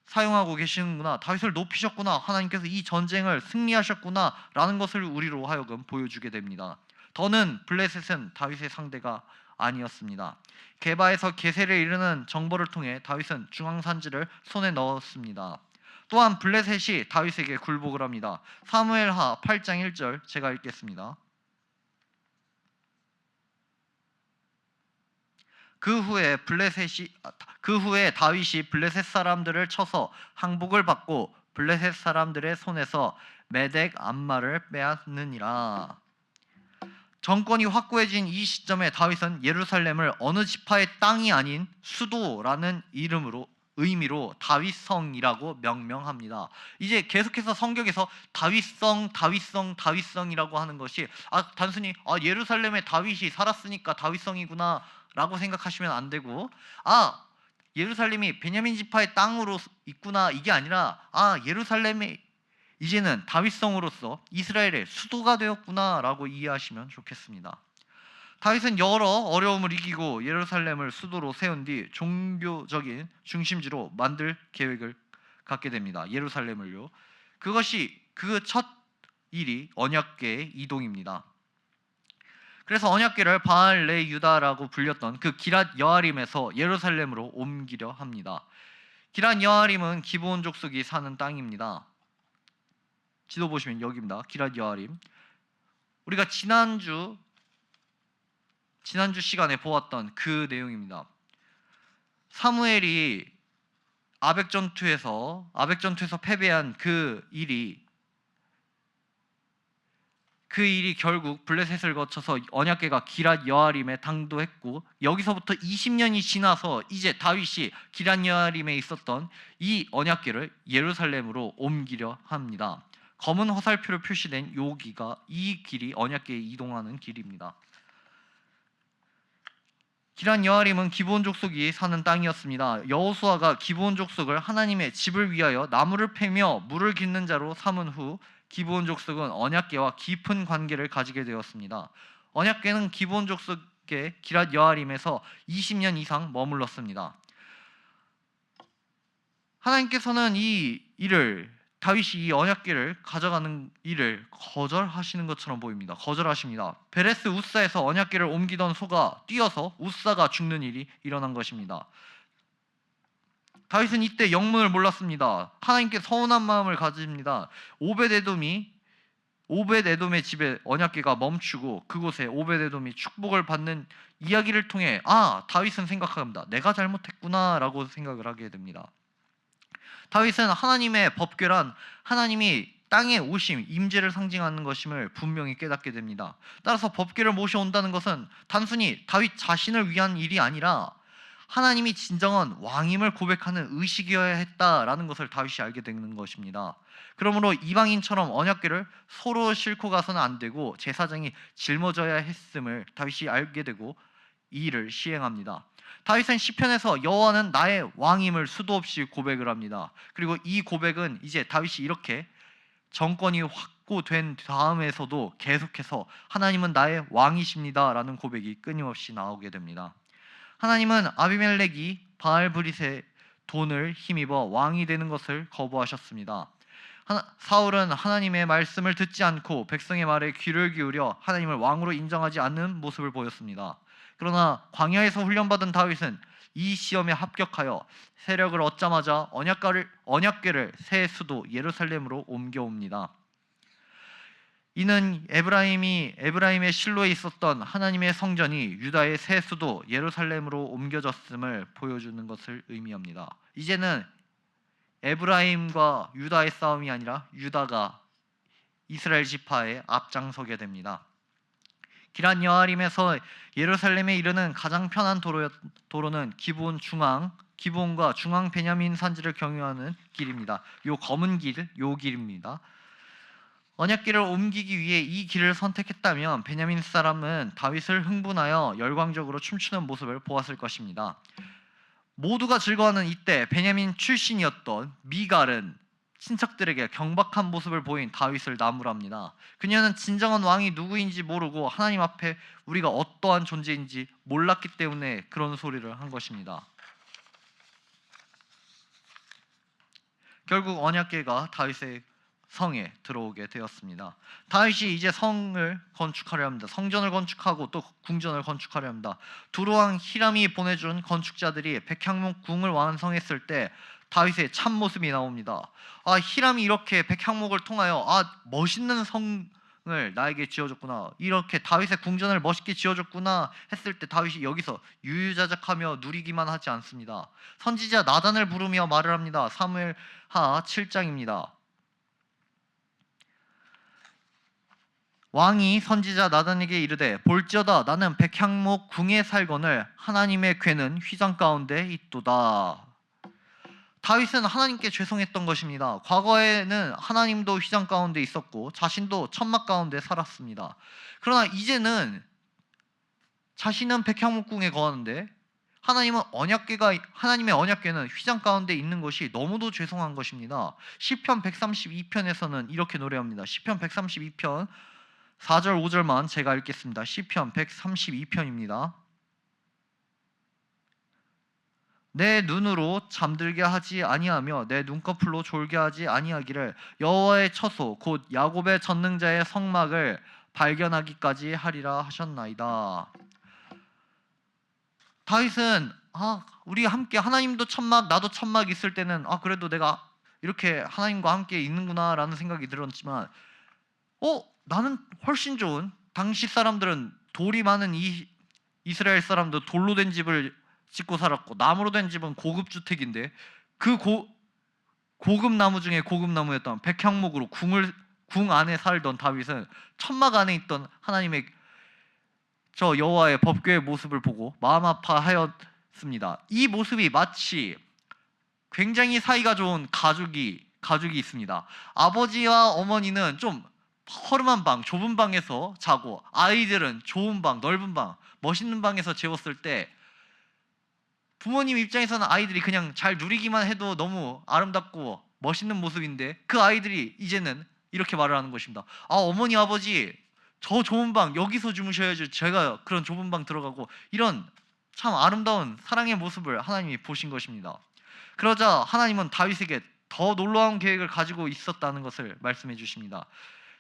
사용하고 계시는구나, 다윗을 높이셨구나, 하나님께서 이 전쟁을 승리하셨구나 라는 것을 우리로 하여금 보여주게 됩니다. 더는 블레셋은 다윗의 상대가 아니었습니다. 게바에서 게셀에 이르는 정보를 통해 다윗은 중앙산지를 손에 넣었습니다. 또한 블레셋이 다윗에게 굴복을 합니다. 사무엘하 8장 1절 제가 읽겠습니다. 그 후에 다윗이 블레셋 사람들을 쳐서 항복을 받고 블레셋 사람들의 손에서 메덱 암마를 빼앗느니라. 정권이 확고해진 이 시점에 다윗은 예루살렘을 어느 지파의 땅이 아닌 수도라는 의미로 다윗성이라고 명명합니다. 이제 계속해서 성경에서 다윗성이라고 하는 것이 단순히 예루살렘에 다윗이 살았으니까 다윗성이구나 라고 생각하시면 안 되고, 예루살렘이 베냐민 지파의 땅으로 있구나, 이게 아니라 예루살렘이 이제는 다윗성으로서 이스라엘의 수도가 되었구나 라고 이해하시면 좋겠습니다. 다윗은 여러 어려움을 이기고 예루살렘을 수도로 세운 뒤 종교적인 중심지로 만들 계획을 갖게 됩니다. 예루살렘을요. 그것이 그 첫 일이 언약궤의 이동입니다. 그래서 언약궤를 바알 레 유다라고 불렸던 그 기랏 여아림에서 예루살렘으로 옮기려 합니다. 기랏 여아림은 기브온 족속이 사는 땅입니다. 지도 보시면 여기입니다. 기랏 여아림. 우리가 지난주 시간에 보았던 그 내용입니다. 사무엘이 아벡전투에서 패배한 그 일이 결국 블레셋을 거쳐서 언약궤가 기랏 여아림에 당도했고, 여기서부터 20년이 지나서 이제 다윗이 기랏 여아림에 있었던 이 언약궤를 예루살렘으로 옮기려 합니다. 검은 화살표로 표시된 이 길이 언약궤에 이동하는 길입니다. 기랏 여아림은 기브온 족속이 사는 땅이었습니다. 여호수아가 기브온 족속을 하나님의 집을 위하여 나무를 패며 물을 깃는 자로 삼은 후 기브온 족속은 언약궤와 깊은 관계를 가지게 되었습니다. 언약궤는 기브온 족속의 기랏 여아림에서 20년 이상 머물렀습니다. 하나님께서는 다윗이 이 언약궤를 가져가는 일을 거절하시는 것처럼 보입니다. 거절하십니다. 베레스 우사에서 언약궤를 옮기던 소가 뛰어서 우사가 죽는 일이 일어난 것입니다. 다윗은 이때 영문을 몰랐습니다. 하나님께 서운한 마음을 가집니다. 오벳에돔의 집에 언약궤가 멈추고 그곳에 오벳에돔이 축복을 받는 이야기를 통해 다윗은 생각합니다. 내가 잘못했구나 라고 생각을 하게 됩니다. 다윗은 하나님의 법궤란 하나님이 땅에 오심, 임재를 상징하는 것임을 분명히 깨닫게 됩니다. 따라서 법궤를 모셔온다는 것은 단순히 다윗 자신을 위한 일이 아니라 하나님이 진정한 왕임을 고백하는 의식이어야 했다라는 것을 다윗이 알게 되는 것입니다. 그러므로 이방인처럼 언약궤를 소로 싣고 가서는 안 되고 제사장이 짊어져야 했음을 다윗이 알게 되고 이 일을 시행합니다. 다윗은 시편에서 여호와는 나의 왕임을 수도 없이 고백을 합니다. 그리고 이 고백은 이제 다윗이 이렇게 정권이 확고된 다음에서도 계속해서 하나님은 나의 왕이십니다 라는 고백이 끊임없이 나오게 됩니다. 하나님은 아비멜렉이 바알브릿의 돈을 힘입어 왕이 되는 것을 거부하셨습니다. 사울은 하나님의 말씀을 듣지 않고 백성의 말에 귀를 기울여 하나님을 왕으로 인정하지 않는 모습을 보였습니다. 그러나 광야에서 훈련받은 다윗은 이 시험에 합격하여 세력을 얻자마자 언약궤를 새 수도 예루살렘으로 옮겨옵니다. 이는 에브라임의 실로에 있었던 하나님의 성전이 유다의 새 수도 예루살렘으로 옮겨졌음을 보여주는 것을 의미합니다. 이제는 에브라임과 유다의 싸움이 아니라 유다가 이스라엘 지파에 앞장서게 됩니다. 기럇 여아림에서 예루살렘에 이르는 가장 편한 도로는 기브온과 중앙 베냐민 산지를 경유하는 길입니다. 요 검은 길, 요 길입니다. 언약궤를 옮기기 위해 이 길을 선택했다면 베냐민 사람은 다윗을 흥분하여 열광적으로 춤추는 모습을 보았을 것입니다. 모두가 즐거워하는 이때 베냐민 출신이었던 미갈은 친척들에게 경박한 모습을 보인 다윗을 나무랍니다. 그녀는 진정한 왕이 누구인지 모르고 하나님 앞에 우리가 어떠한 존재인지 몰랐기 때문에 그런 소리를 한 것입니다. 결국 언약궤가 다윗의 성에 들어오게 되었습니다. 다윗이 이제 성을 건축하려 합니다. 성전을 건축하고 또 궁전을 건축하려 합니다. 두루왕 히람이 보내준 건축자들이 백향목 궁을 완성했을 때 다윗의 참 모습이 나옵니다. 히람이 이렇게 백향목을 통하여 멋있는 성을 나에게 지어줬구나, 이렇게 다윗의 궁전을 멋있게 지어줬구나 했을 때 다윗이 여기서 유유자적하며 누리기만 하지 않습니다. 선지자 나단을 부르며 말을 합니다. 사무엘하 7장입니다. 왕이 선지자 나단에게 이르되 볼지어다 나는 백향목 궁에 살거늘 하나님의 궤는 휘장 가운데 있도다. 다윗은 하나님께 죄송했던 것입니다. 과거에는 하나님도 휘장 가운데 있었고 자신도 천막 가운데 살았습니다. 그러나 이제는 자신은 백향목 궁에 거하는데 하나님의 언약궤는 휘장 가운데 있는 것이 너무도 죄송한 것입니다. 시편 132편에서는 이렇게 노래합니다. 시편 132편 4절 5절만 제가 읽겠습니다. 시편 132편입니다. 내 눈으로 잠들게 하지 아니하며 내 눈꺼풀로 졸게 하지 아니하기를 여호와의 처소 곧 야곱의 전능자의 성막을 발견하기까지 하리라 하셨나이다. 다윗은 우리 함께 하나님도 천막 나도 천막 있을 때는 그래도 내가 이렇게 하나님과 함께 있는구나 라는 생각이 들었지만 나는 훨씬 좋은, 당시 사람들은 돌이 많은 이스라엘 사람도 돌로 된 집을 짓고 살았고 나무로 된 집은 고급 주택인데 그 고급 나무 중에 고급 나무였던 백향목으로 궁 안에 살던 다윗은 천막 안에 있던 하나님의 저 여호와의 법궤의 모습을 보고 마음 아파하였습니다. 이 모습이 마치 굉장히 사이가 좋은 가족이 있습니다. 아버지와 어머니는 좀 허름한 방, 좁은 방에서 자고 아이들은 좋은 방, 넓은 방, 멋있는 방에서 재웠을 때 부모님 입장에서는 아이들이 그냥 잘 누리기만 해도 너무 아름답고 멋있는 모습인데 그 아이들이 이제는 이렇게 말을 하는 것입니다. 어머니 아버지 저 좋은 방 여기서 주무셔야지 제가 그런 좁은 방 들어가고, 이런 참 아름다운 사랑의 모습을 하나님이 보신 것입니다. 그러자 하나님은 다윗에게 더 놀라운 계획을 가지고 있었다는 것을 말씀해 주십니다.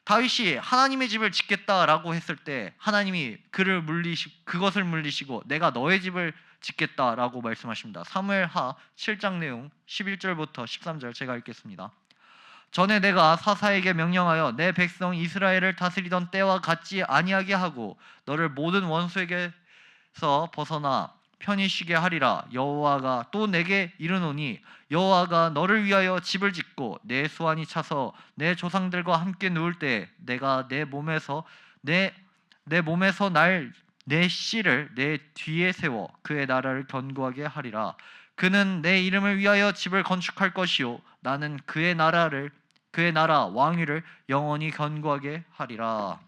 다윗이 하나님의 집을 짓겠다라고 했을 때 하나님이 그것을 물리시고 내가 너의 집을 짓겠다라고 말씀하십니다. 사무엘하 7장 내용 11절부터 13절 제가 읽겠습니다. 전에 내가 사사에게 명령하여 내 백성 이스라엘을 다스리던 때와 같지 아니하게 하고 너를 모든 원수에게서 벗어나 편히 쉬게 하리라. 여호와가 또 내게 이르노니 여호와가 너를 위하여 집을 짓고 내 수완이 차서 내 조상들과 함께 누울 때 내가 내 몸에서 내 씨를 내 뒤에 세워 그의 나라를 견고하게 하리라. 그는 내 이름을 위하여 집을 건축할 것이요 나는 그의 나라 왕위를 영원히 견고하게 하리라.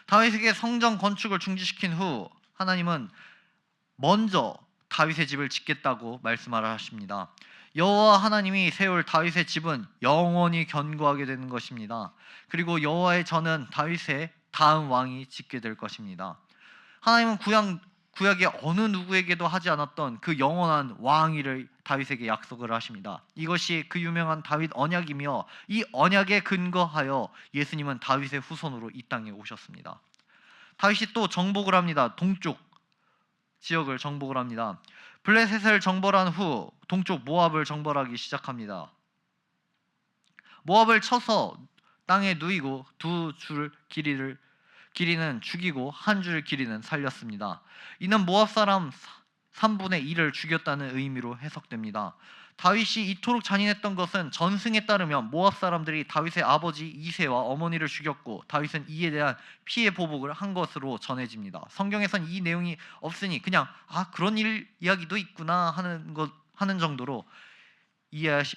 다윗에게 성전 건축을 중지시킨 후 하나님은 먼저 다윗의 집을 짓겠다고 말씀하라 하십니다. 여호와 하나님이 세울 다윗의 집은 영원히 견고하게 되는 것입니다. 그리고 여호와의 전은 다윗의 다음 왕이 짓게 될 것입니다. 하나님은 구약의 어느 누구에게도 하지 않았던 그 영원한 왕위를 다윗에게 약속을 하십니다. 이것이 그 유명한 다윗 언약이며 이 언약에 근거하여 예수님은 다윗의 후손으로 이 땅에 오셨습니다. 다윗이 또 정복을 합니다. 동쪽 지역을 정복을 합니다. 블레셋을 정벌한 후 동쪽 모압을 정벌하기 시작합니다. 모압을 쳐서 땅에 누이고 두 줄 길이는 죽이고 한 줄 길이는 살렸습니다. 이는 모압 사람 3분의 1을 죽였다는 의미로 해석됩니다. 다윗이 이토록 잔인했던 것은 전승에 따르면 모압 사람들이 다윗의 아버지 이새와 어머니를 죽였고 다윗은 이에 대한 피해 보복을 한 것으로 전해집니다. 성경에선 이 내용이 없으니 그냥 그런 이야기도 있구나 하는 정도로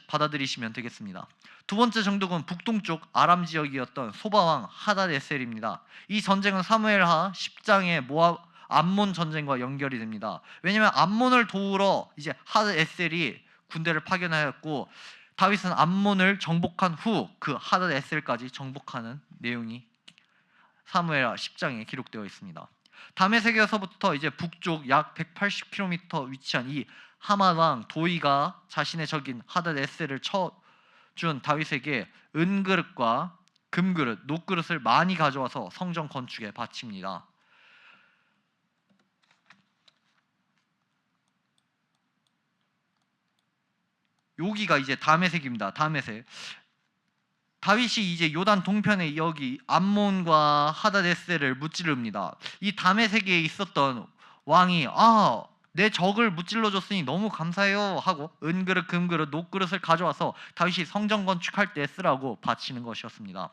받아들이시면 되겠습니다. 두 번째 정독은 북동쪽 아람 지역이었던 소바왕 하닷에셀입니다. 이 전쟁은 사무엘하 10장의 모압 암몬 전쟁과 연결이 됩니다. 왜냐하면 암몬을 도우러 이제 하닷에셀이 군대를 파견하였고 다윗은 암몬을 정복한 후 그 하닷에셀까지 정복하는 내용이 사무엘하 10장에 기록되어 있습니다. 다메섹에서부터 이제 북쪽 약 180km 위치한 이 하맛 왕 도이가 자신의 적인 하닷에셀을 쳐준 다윗에게 은그릇과 금그릇, 녹그릇을 많이 가져와서 성전 건축에 바칩니다. 여기가 이제 다메섹입니다. 다메섹. 다윗이 이제 요단 동편에 여기 암몬과 하닷에셀을 무찌릅니다. 이 다메섹에 있었던 왕이 내 적을 무찔러줬으니 너무 감사해요 하고 은그릇, 금그릇, 녹그릇을 가져와서 다윗이 성전 건축할 때 쓰라고 바치는 것이었습니다.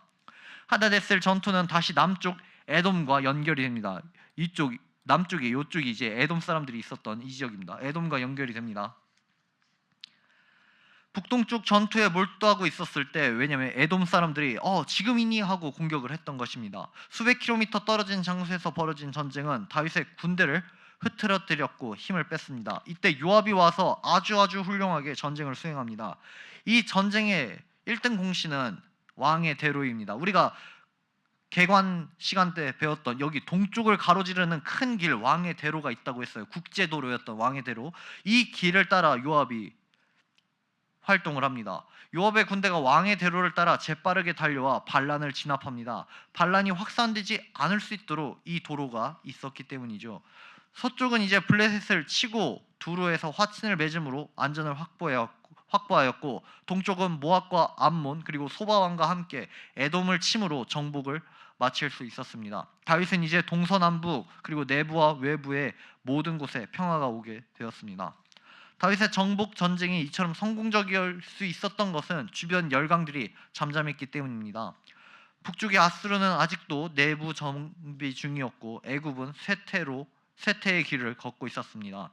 하닷에셀 전투는 다시 남쪽 에돔과 연결이 됩니다. 이쪽 남쪽에 이쪽이 이제 에돔 사람들이 있었던 이 지역입니다. 에돔과 연결이 됩니다. 북동쪽 전투에 몰두하고 있었을 때 왜냐하면 에돔 사람들이 지금이니 하고 공격을 했던 것입니다. 수백 킬로미터 떨어진 장소에서 벌어진 전쟁은 다윗의 군대를 흐트러뜨렸고 힘을 뺐습니다. 이때 요압이 와서 아주 훌륭하게 전쟁을 수행합니다. 이 전쟁의 1등 공신은 왕의 대로입니다. 우리가 개관 시간 때 배웠던 여기 동쪽을 가로지르는 큰 길 왕의 대로가 있다고 했어요. 국제도로였던 왕의 대로. 이 길을 따라 요압이 활동을 합니다. 요압의 군대가 왕의 대로를 따라 재빠르게 달려와 반란을 진압합니다. 반란이 확산되지 않을 수 있도록 이 도로가 있었기 때문이죠. 서쪽은 이제 블레셋을 치고 두루에서 화친을 맺음으로 안전을 확보하였고 동쪽은 모압과 암몬 그리고 소바왕과 함께 에돔을 침으로 정복을 마칠 수 있었습니다. 다윗은 이제 동서남북 그리고 내부와 외부의 모든 곳에 평화가 오게 되었습니다. 다윗의 정복 전쟁이 이처럼 성공적일 수 있었던 것은 주변 열강들이 잠잠했기 때문입니다. 북쪽의 아수르는 아직도 내부 정비 중이었고 애굽은 쇠퇴의 길을 걷고 있었습니다.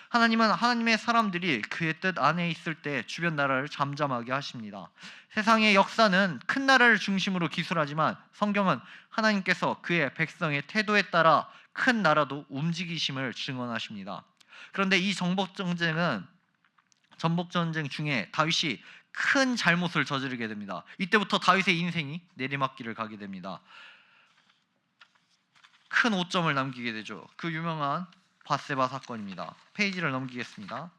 하나님은 하나님의 사람들이 그의 뜻 안에 있을 때 주변 나라를 잠잠하게 하십니다. 세상의 역사는 큰 나라를 중심으로 기술하지만 성경은 하나님께서 그의 백성의 태도에 따라 큰 나라도 움직이심을 증언하십니다. 그런데 이 전복 전쟁 중에 다윗이 큰 잘못을 저지르게 됩니다. 이때부터 다윗의 인생이 내리막길을 가게 됩니다. 큰 오점을 남기게 되죠. 그 유명한 밧세바 사건입니다. 페이지를 넘기겠습니다.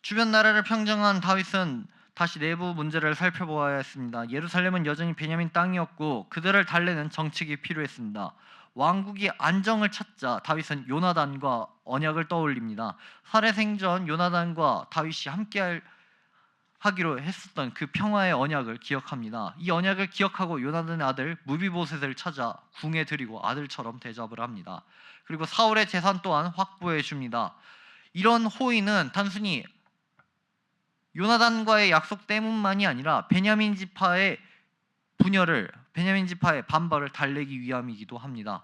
주변 나라를 평정한 다윗은 다시 내부 문제를 살펴보아야 했습니다. 예루살렘은 여전히 베냐민 땅이었고 그들을 달래는 정책이 필요했습니다. 왕국이 안정을 찾자 다윗은 요나단과 언약을 떠올립니다. 살해생전 요나단과 다윗이 함께 하기로 했었던 그 평화의 언약을 기억합니다. 이 언약을 기억하고 요나단의 아들 무비보셋을 찾아 궁에 들이고 아들처럼 대접을 합니다. 그리고 사울의 재산 또한 확보해 줍니다. 이런 호의는 단순히 요나단과의 약속 때문만이 아니라 베냐민 지파의 반발을 달래기 위함이기도 합니다.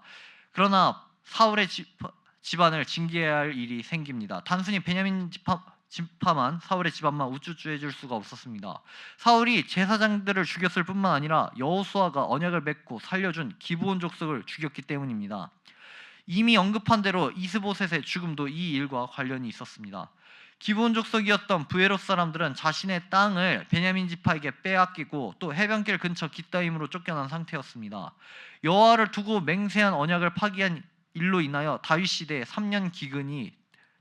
그러나 사울의 집안을 징계해야 할 일이 생깁니다. 단순히 베냐민 지파만 사울의 집안만 우쭈쭈 해줄 수가 없었습니다. 사울이 제사장들을 죽였을 뿐만 아니라 여호수아가 언약을 맺고 살려준 기브온 족속을 죽였기 때문입니다. 이미 언급한 대로 이스보셋의 죽음도 이 일과 관련이 있었습니다. 기브온 족속이었던 브에롯 사람들은 자신의 땅을 베냐민 지파에게 빼앗기고 또 해변길 근처 깃다임으로 쫓겨난 상태였습니다. 여호와를 두고 맹세한 언약을 파기한 일로 인하여 다윗 시대에 3년 기근이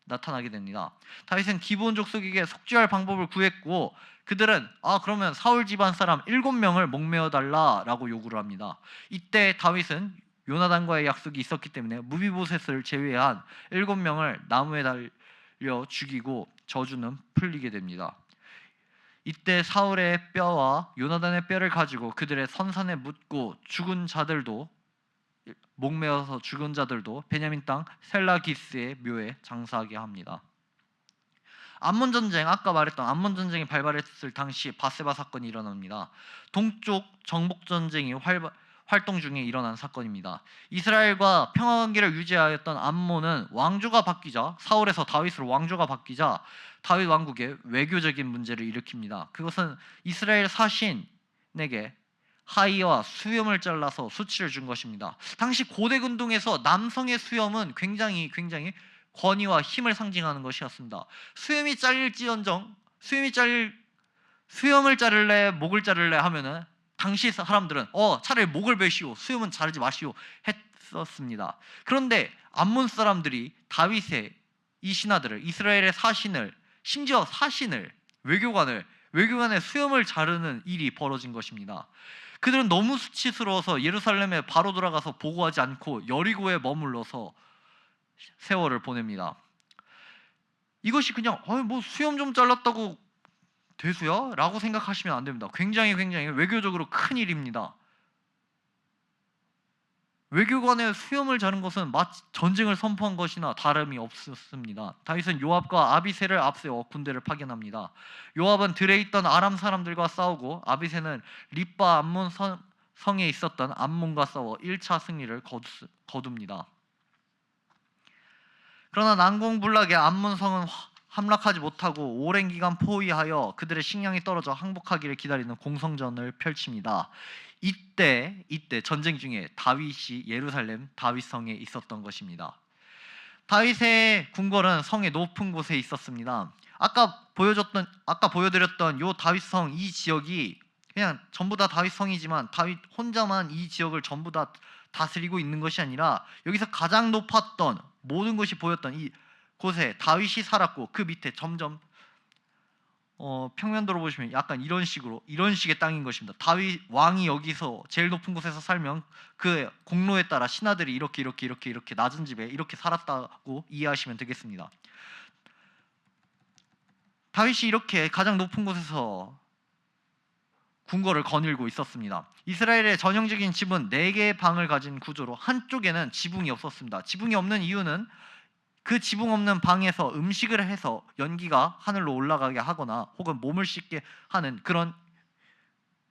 나타나게 됩니다. 다윗은 기브온 족속에게 속죄할 방법을 구했고 그들은 그러면 사울 집안 사람 7명을 목매어 달라라고 요구를 합니다. 이때 다윗은 요나단과의 약속이 있었기 때문에 무비보셋을 제외한 7명을 나무에 달려 죽이고 저주는 풀리게 됩니다. 이때 사울의 뼈와 요나단의 뼈를 가지고 그들의 선산에 묻고 죽은 자들도 목매어서 죽은 자들도 베냐민 땅 셀라기스의 묘에 장사하게 합니다. 암몬 전쟁, 아까 말했던 암몬 전쟁이 발발했을 당시 바세바 사건이 일어납니다. 동쪽 정복 전쟁이 활동 중에 일어난 사건입니다. 이스라엘과 평화 관계를 유지하였던 암몬은 왕조가 바뀌자, 사울에서 다윗으로 왕조가 바뀌자 다윗 왕국에 외교적인 문제를 일으킵니다. 그것은 이스라엘 사신에게 하의와 수염을 잘라서 수치를 준 것입니다. 당시 고대 근동에서 남성의 수염은 굉장히 권위와 힘을 상징하는 것이었습니다. 수염이 잘릴지언정 수염을 자를래 목을 자를래 하면은 당시 사람들은 차라리 목을 베시오 수염은 자르지 마시오 했었습니다. 그런데 암몬 사람들이 다윗의 이 신하들을, 이스라엘의 사신을, 심지어 사신을, 외교관의 수염을 자르는 일이 벌어진 것입니다. 그들은 너무 수치스러워서 예루살렘에 바로 돌아가서 보고하지 않고 여리고에 머물러서 세월을 보냅니다. 이것이 그냥 뭐 수염 좀 잘랐다고 대수야? 라고 생각하시면 안 됩니다. 굉장히 외교적으로 큰 일입니다. 외교관의 수염을 자른 것은 마치 전쟁을 선포한 것이나 다름이 없었습니다. 다윗은 요압과 아비새를 앞세워 군대를 파견합니다. 요압은 들에 있던 아람 사람들과 싸우고 아비새는 립바 암몬 성에 있었던 암몬과 싸워 1차 승리를 거둡니다. 그러나 난공불락의 암몬 성은 함락하지 못하고 오랜 기간 포위하여 그들의 식량이 떨어져 항복하기를 기다리는 공성전을 펼칩니다. 이때 전쟁 중에 다윗이 예루살렘 다윗성에 있었던 것입니다. 다윗의 궁궐은 성의 높은 곳에 있었습니다. 아까 보여드렸던 요 다윗성 이 지역이 그냥 전부 다 다윗성이지만 다윗 혼자만 이 지역을 전부 다 다스리고 있는 것이 아니라 여기서 가장 높았던 모든 것이 보였던 이 곳에 다윗이 살았고 그 밑에 점점 평면도로 보시면 약간 이런 식의 땅인 것입니다. 다윗 왕이 여기서 제일 높은 곳에서 살면 그 공로에 따라 신하들이 이렇게 낮은 집에 이렇게 살았다고 이해하시면 되겠습니다. 다윗이 이렇게 가장 높은 곳에서 궁궐을 거닐고 있었습니다. 이스라엘의 전형적인 집은 4개의 방을 가진 구조로 한쪽에는 지붕이 없었습니다. 지붕이 없는 이유는 그 지붕 없는 방에서 음식을 해서 연기가 하늘로 올라가게 하거나 혹은 몸을 씻게 하는 그런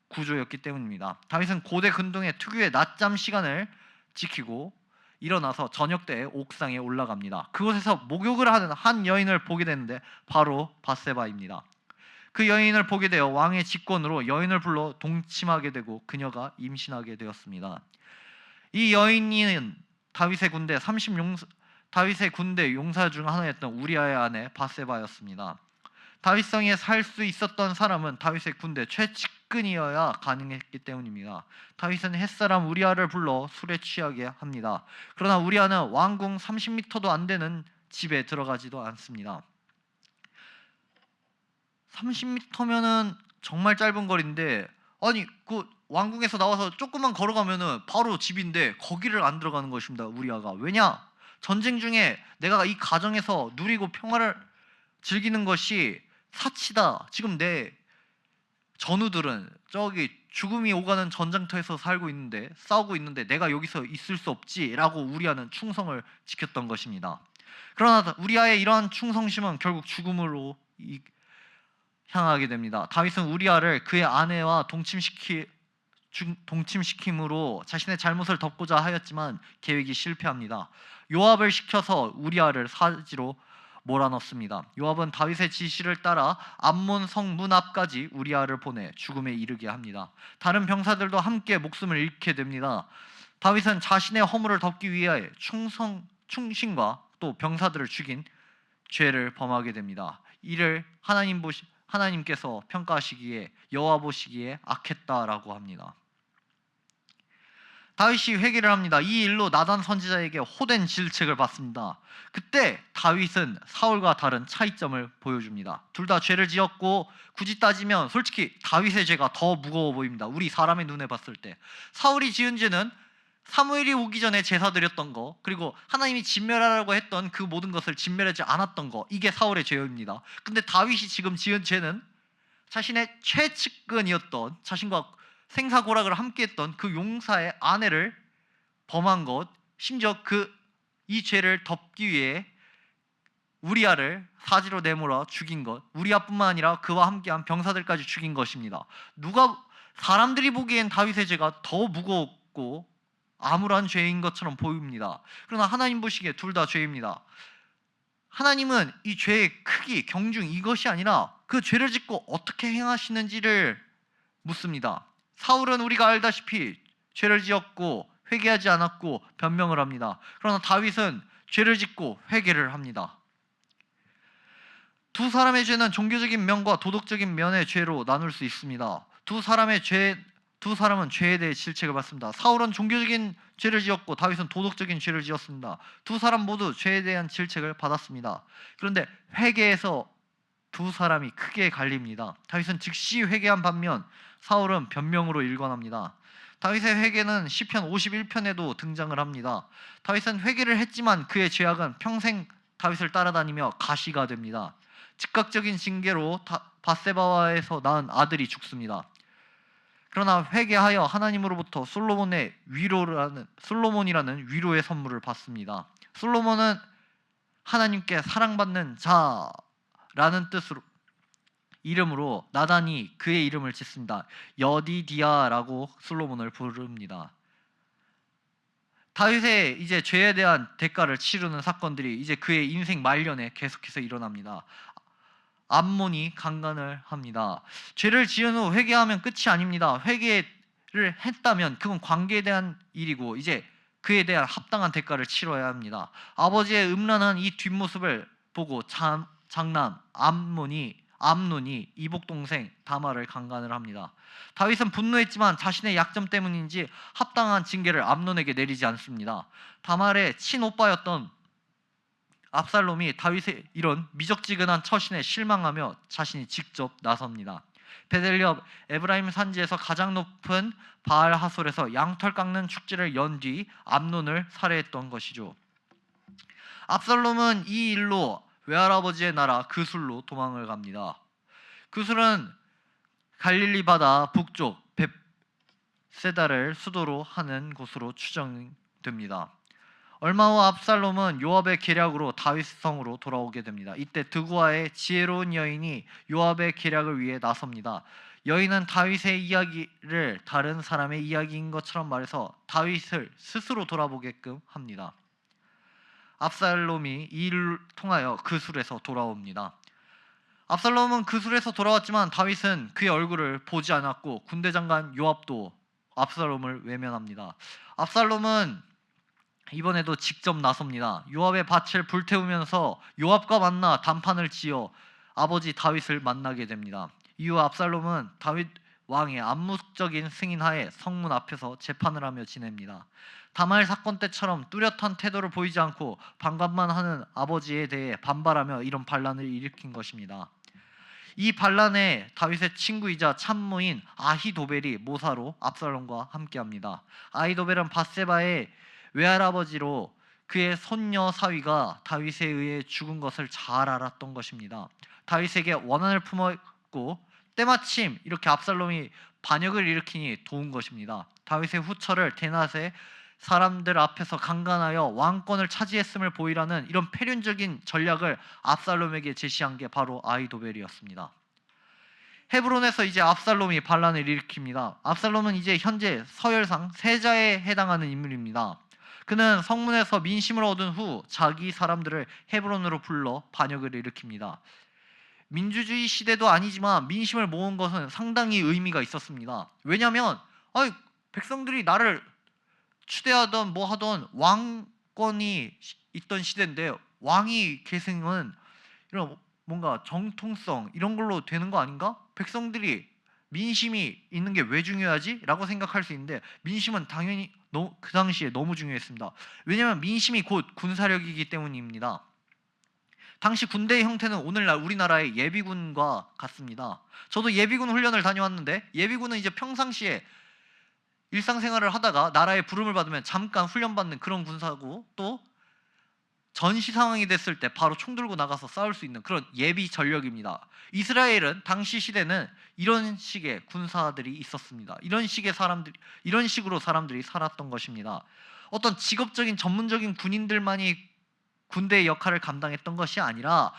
구조였기 때문입니다. 다윗은 고대 근동의 특유의 낮잠 시간을 지키고 일어나서 저녁 때 옥상에 올라갑니다. 그곳에서 목욕을 하는 한 여인을 보게 되는데 바로 바세바입니다. 그 여인을 보게 되어 왕의 직권으로 여인을 불러 동침하게 되고 그녀가 임신하게 되었습니다. 이 여인은 다윗의 군대 용사 중 하나였던 우리아의 아내 바세바였습니다. 다윗성에 살 수 있었던 사람은 다윗의 군대 최측근이어야 가능했기 때문입니다. 다윗은 햇사람 우리아를 불러 술에 취하게 합니다. 그러나 우리아는 왕궁 30m도 안 되는 집에 들어가지도 않습니다. 30m면은 정말 짧은 거리인데 그 왕궁에서 나와서 조금만 걸어가면은 바로 집인데 거기를 안 들어가는 것입니다. 우리아가. 왜냐? 전쟁 중에 내가 이 가정에서 누리고 평화를 즐기는 것이 사치다. 지금 내 전우들은 저기 죽음이 오가는 전장터에서 싸우고 있는데 내가 여기서 있을 수 없지라고 우리아는 충성을 지켰던 것입니다. 그러나 우리아의 이러한 충성심은 결국 죽음으로 향하게 됩니다. 다윗은 우리아를 그의 아내와 동침시킴으로 자신의 잘못을 덮고자 하였지만 계획이 실패합니다. 요압을 시켜서 우리아를 사지로 몰아넣습니다. 요압은 다윗의 지시를 따라 암몬 성 문 앞까지 우리아를 보내 죽음에 이르게 합니다. 다른 병사들도 함께 목숨을 잃게 됩니다. 다윗은 자신의 허물을 덮기 위해 충신과 또 병사들을 죽인 죄를 범하게 됩니다. 이를 하나님께서 평가하시기에 여호와 보시기에 악했다라고 합니다. 다윗이 회개를 합니다. 이 일로 나단 선지자에게 호된 질책을 받습니다. 그때 다윗은 사울과 다른 차이점을 보여줍니다. 둘 다 죄를 지었고 굳이 따지면 솔직히 다윗의 죄가 더 무거워 보입니다. 우리 사람의 눈에 봤을 때. 사울이 지은 죄는 사무엘이 오기 전에 제사 드렸던 거, 그리고 하나님이 진멸하라고 했던 그 모든 것을 진멸하지 않았던 거, 이게 사울의 죄입니다. 근데 다윗이 지금 지은 죄는 자신의 최측근이었던, 자신과 생사고락을 함께했던 그 용사의 아내를 범한 것, 심지어 이 죄를 덮기 위해 우리아를 사지로 내몰아 죽인 것, 우리아뿐만 아니라 그와 함께한 병사들까지 죽인 것입니다. 사람들이 보기엔 다윗의 죄가 더 무겁고 아무런 죄인 것처럼 보입니다. 그러나 하나님 보시기에 둘 다 죄입니다. 하나님은 이 죄의 크기, 경중, 이것이 아니라 그 죄를 짓고 어떻게 행하시는지를 묻습니다. 사울은 우리가 알다시피 죄를 지었고 회개하지 않았고 변명을 합니다. 그러나 다윗은 죄를 짓고 회개를 합니다. 두 사람의 죄는 종교적인 면과 도덕적인 면의 죄로 나눌 수 있습니다. 두 사람은 죄에 대해 질책을 받습니다. 사울은 종교적인 죄를 지었고 다윗은 도덕적인 죄를 지었습니다. 두 사람 모두 죄에 대한 질책을 받았습니다. 그런데 회개에서 두 사람이 크게 갈립니다. 다윗은 즉시 회개한 반면 사울은 변명으로 일관합니다. 다윗의 회개는 시편 51편에도 등장을 합니다. 다윗은 회개를 했지만 그의 죄악은 평생 다윗을 따라다니며 가시가 됩니다. 즉각적인 징계로 밧세바와에서 낳은 아들이 죽습니다. 그러나 회개하여 하나님으로부터 솔로몬이라는 위로의 선물을 받습니다. 솔로몬은 하나님께 사랑받는 자라는 뜻으로 이름으로 나단이 그의 이름을 짓습니다. 여디디아라고 솔로몬을 부릅니다. 다윗의 이제 죄에 대한 대가를 치르는 사건들이 이제 그의 인생 말년에 계속해서 일어납니다. 암몬이 강간을 합니다. 죄를 지은 후 회개하면 끝이 아닙니다. 회개를 했다면 그건 관계에 대한 일이고 이제 그에 대한 합당한 대가를 치러야 합니다. 아버지의 음란한 이 뒷모습을 보고 장남 암논이 이복 동생 다말을 강간을 합니다. 다윗은 분노했지만 자신의 약점 때문인지 합당한 징계를 암논에게 내리지 않습니다. 다말의 친오빠였던 압살롬이 다윗의 이런 미적지근한 처신에 실망하며 자신이 직접 나섭니다. 베델리업 에브라임 산지에서 가장 높은 바알 하솔에서 양털 깎는 축제를 연 뒤 암논을 살해했던 것이죠. 압살롬은 이 일로 외할아버지의 나라 그술로 도망을 갑니다. 그술은 갈릴리 바다 북쪽 벳세다를 수도로 하는 곳으로 추정됩니다. 얼마 후 압살롬은 요압의 계략으로 다윗 성으로 돌아오게 됩니다. 이때 드구아의 지혜로운 여인이 요압의 계략을 위해 나섭니다. 여인은 다윗의 이야기를 다른 사람의 이야기인 것처럼 말해서 다윗을 스스로 돌아보게끔 합니다. 압살롬이 이 일을 통하여 그술에서 돌아옵니다. 압살롬은 그술에서 돌아왔지만 다윗은 그의 얼굴을 보지 않았고 군대 장관 요압도 압살롬을 외면합니다. 압살롬은 이번에도 직접 나섭니다. 요압의 밭을 불태우면서 요압과 만나 단판을 지어 아버지 다윗을 만나게 됩니다. 이후 압살롬은 다윗 왕의 암묵적인 승인하에 성문 앞에서 재판을 하며 지냅니다. 다말 사건 때처럼 뚜렷한 태도를 보이지 않고 반감만 하는 아버지에 대해 반발하며 이런 반란을 일으킨 것입니다. 이 반란에 다윗의 친구이자 참모인 아히도벨이 모사로 압살롬과 함께합니다. 아히도벨은 밧세바의 외할아버지로 그의 손녀 사위가 다윗에 의해 죽은 것을 잘 알았던 것입니다. 다윗에게 원한을 품었고 때마침 이렇게 압살롬이 반역을 일으키니 도운 것입니다. 다윗의 후처를 대낮에 사람들 앞에서 강간하여 왕권을 차지했음을 보이라는 이런 패륜적인 전략을 압살롬에게 제시한 게 바로 아히도벨이었습니다. 헤브론에서 이제 압살롬이 반란을 일으킵니다. 압살롬은 이제 현재 서열상 세자에 해당하는 인물입니다. 그는 성문에서 민심을 얻은 후 자기 사람들을 헤브론으로 불러 반역을 일으킵니다. 민주주의 시대도 아니지만 민심을 모은 것은 상당히 의미가 있었습니다. 왜냐하면 백성들이 나를 추대하던 뭐 하던 왕권이 있던 시대인데 왕이 계승은 이런 뭔가 정통성 이런 걸로 되는 거 아닌가? 백성들이 민심이 있는 게 왜 중요하지? 라고 생각할 수 있는데 민심은 당연히 그 당시에 너무 중요했습니다. 왜냐하면 민심이 곧 군사력이기 때문입니다. 당시 군대의 형태는 오늘날 우리나라의 예비군과 같습니다. 저도 예비군 훈련을 다녀왔는데 예비군은 이제 평상시에 일상생활을 하다가 나라의 부름을 받으면 잠깐 훈련받는 그런 군사고, 또 전시 상황이 됐을 때 바로 총 들고 나가서 싸울 수 있는 그런 예비 전력입니다. 이스라엘은 당시 시대는 이런 식의 군사들이 있었습니다. 이런 식으로 사람들이 살았던 것입니다. 어떤 직업적인 전문적인 군인들만이 군대의 역할을 감당했던 것이 아니라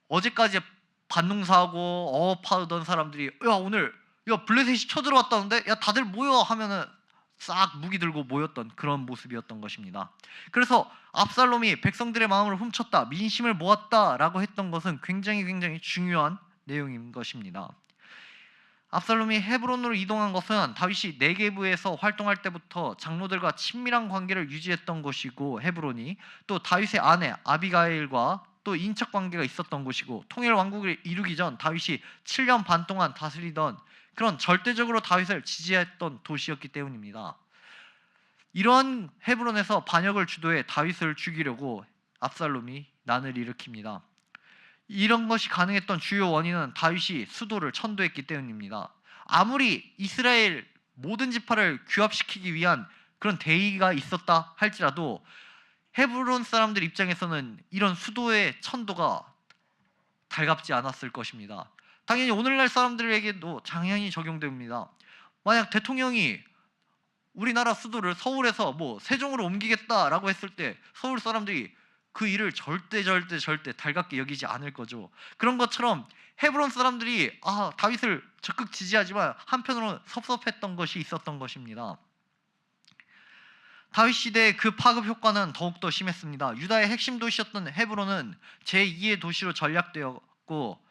어제까지 반농사하고 어업하던 사람들이 오늘 블레셋이 쳐들어왔다는데 다들 모여 하면은 싹 무기 들고 모였던 그런 모습이었던 것입니다. 그래서 압살롬이 백성들의 마음을 훔쳤다, 민심을 모았다라고 했던 것은 굉장히 중요한 내용인 것입니다. 압살롬이 헤브론으로 이동한 것은 다윗이 네게브에서 활동할 때부터 장로들과 친밀한 관계를 유지했던 것이고, 헤브론이 또 다윗의 아내 아비가일과 또 인척 관계가 있었던 곳이고, 통일 왕국을 이루기 전 다윗이 7년 반 동안 다스리던 그런 절대적으로 다윗을 지지했던 도시였기 때문입니다. 이런 헤브론에서 반역을 주도해 다윗을 죽이려고 압살롬이 난을 일으킵니다. 이런 것이 가능했던 주요 원인은 다윗이 수도를 천도했기 때문입니다. 아무리 이스라엘 모든 지파를 규합시키기 위한 그런 대의가 있었다 할지라도 헤브론 사람들 입장에서는 이런 수도의 천도가 달갑지 않았을 것입니다. 당연히 오늘날 사람들에게도 당연히 적용됩니다. 만약 대통령이 우리나라 수도를 서울에서 세종으로 옮기겠다라고 했을 때 서울 사람들이 그 일을 절대 달갑게 여기지 않을 거죠. 그런 것처럼 헤브론 사람들이 다윗을 적극 지지하지만 한편으로는 섭섭했던 것이 있었던 것입니다. 다윗 시대의 그 파급 효과는 더욱더 심했습니다. 유다의 핵심 도시였던 헤브론은 제2의 도시로 전락되었고,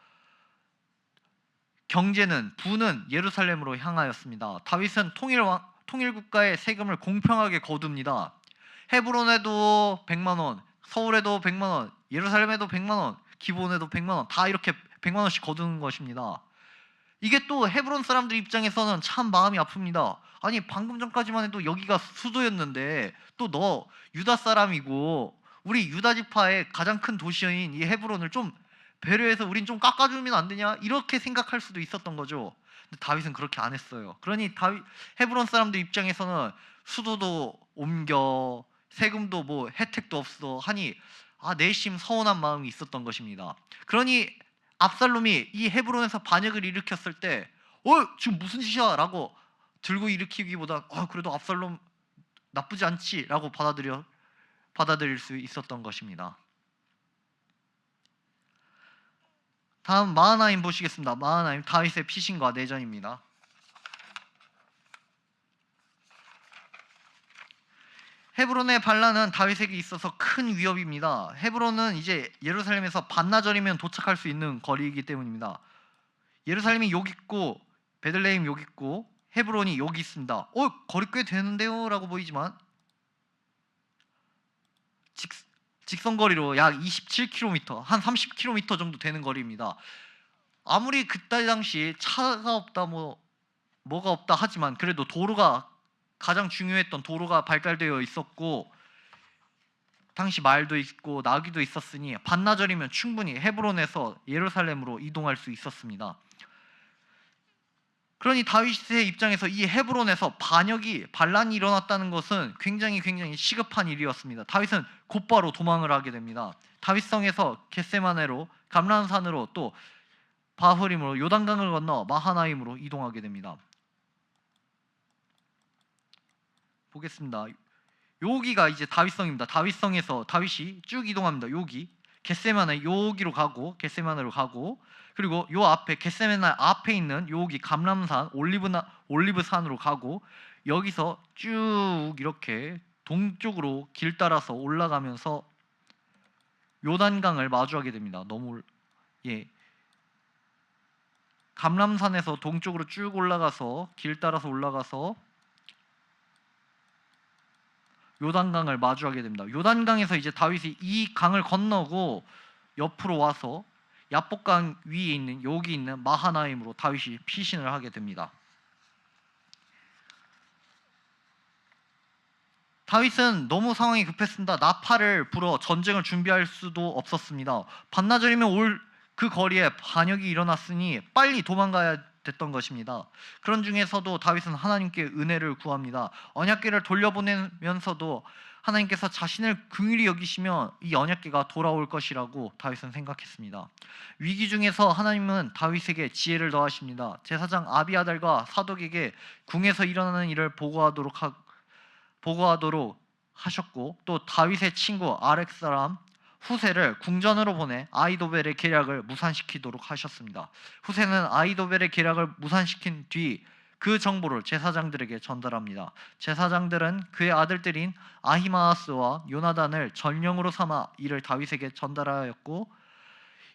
부는 예루살렘으로 향하였습니다. 다윗은 통일 국가의 세금을 공평하게 거둡니다. 헤브론에도 100만 원, 서울에도 100만 원, 예루살렘에도 100만 원, 기브온에도 100만 원, 다 이렇게 100만 원씩 거두는 것입니다. 이게 또 헤브론 사람들 입장에서는 참 마음이 아픕니다. 아니, 방금 전까지만 해도 여기가 수도였는데 또 너 유다 사람이고 우리 유다 지파의 가장 큰 도시인 이 헤브론을 좀 배려해서 우린 좀 깎아주면 안 되냐? 이렇게 생각할 수도 있었던 거죠. 근데 다윗은 그렇게 안 했어요. 그러니 헤브론 사람들 입장에서는 수도도 옮겨, 세금도 혜택도 없어 하니 내심 서운한 마음이 있었던 것입니다. 그러니 압살롬이 이 헤브론에서 반역을 일으켰을 때 지금 무슨 짓이야? 라고 들고 일으키기보다 그래도 압살롬 나쁘지 않지? 라고 받아들일 수 있었던 것입니다. 다음 마하나임 보시겠습니다. 마하나임, 다윗의 피신과 내전입니다. 헤브론의 반란은 다윗에게 있어서 큰 위협입니다. 헤브론은 이제 예루살렘에서 반나절이면 도착할 수 있는 거리이기 때문입니다. 예루살렘이 여기 있고 베들레헴 여기 있고 헤브론이 여기 있습니다. 거리 꽤 되는데요? 라고 보이지만 직선거리로 약 27km, 한 30km 정도 되는 거리입니다. 아무리 그때 당시 차가 없다 뭐가 없다 하지만 그래도 도로가, 가장 중요했던 도로가 발달되어 있었고 당시 말도 있고 나귀도 있었으니 반나절이면 충분히 헤브론에서 예루살렘으로 이동할 수 있었습니다. 그러니 다윗의 입장에서 이 헤브론에서 반란이 일어났다는 것은 굉장히 시급한 일이었습니다. 다윗은 곧바로 도망을 하게 됩니다. 다윗성에서 겟세마네로, 감람산으로, 또 바후림으로, 요단강을 건너 마하나임으로 이동하게 됩니다. 보겠습니다. 여기가 이제 다윗성입니다. 다윗성에서 다윗이 쭉 이동합니다. 여기 겟세마네, 여기로 가고 겟세마네로 가고, 그리고 요 앞에 겟세마네 앞에 있는 여기 감람산 올리브산으로 가고, 여기서 쭉 이렇게 동쪽으로 길 따라서 올라가면서 요단강을 마주하게 됩니다. 감람산에서 동쪽으로 쭉 올라가서 길 따라서 올라가서 요단강을 마주하게 됩니다. 요단강에서 이제 다윗이 이 강을 건너고 옆으로 와서 야복강 위에 있는 여기 있는 마하나임으로 다윗이 피신을 하게 됩니다. 다윗은 너무 상황이 급했습니다. 나팔을 불어 전쟁을 준비할 수도 없었습니다. 반나절이면 올 그 거리에 반역이 일어났으니 빨리 도망가야 됐던 것입니다. 그런 중에서도 다윗은 하나님께 은혜를 구합니다. 언약궤를 돌려보내면서도 하나님께서 자신을 긍휼히 여기시면 이 언약궤가 돌아올 것이라고 다윗은 생각했습니다. 위기 중에서 하나님은 다윗에게 지혜를 더하십니다. 제사장 아비아달과 사독에게 궁에서 일어나는 일을 보고하도록 하셨고, 또 다윗의 친구 아렉 사람 후세를 궁전으로 보내 아히도벨의 계략을 무산시키도록 하셨습니다. 후세는 아히도벨의 계략을 무산시킨 뒤 그 정보를 제사장들에게 전달합니다. 제사장들은 그의 아들들인 아히마아스와 요나단을 전령으로 삼아 이를 다윗에게 전달하였고,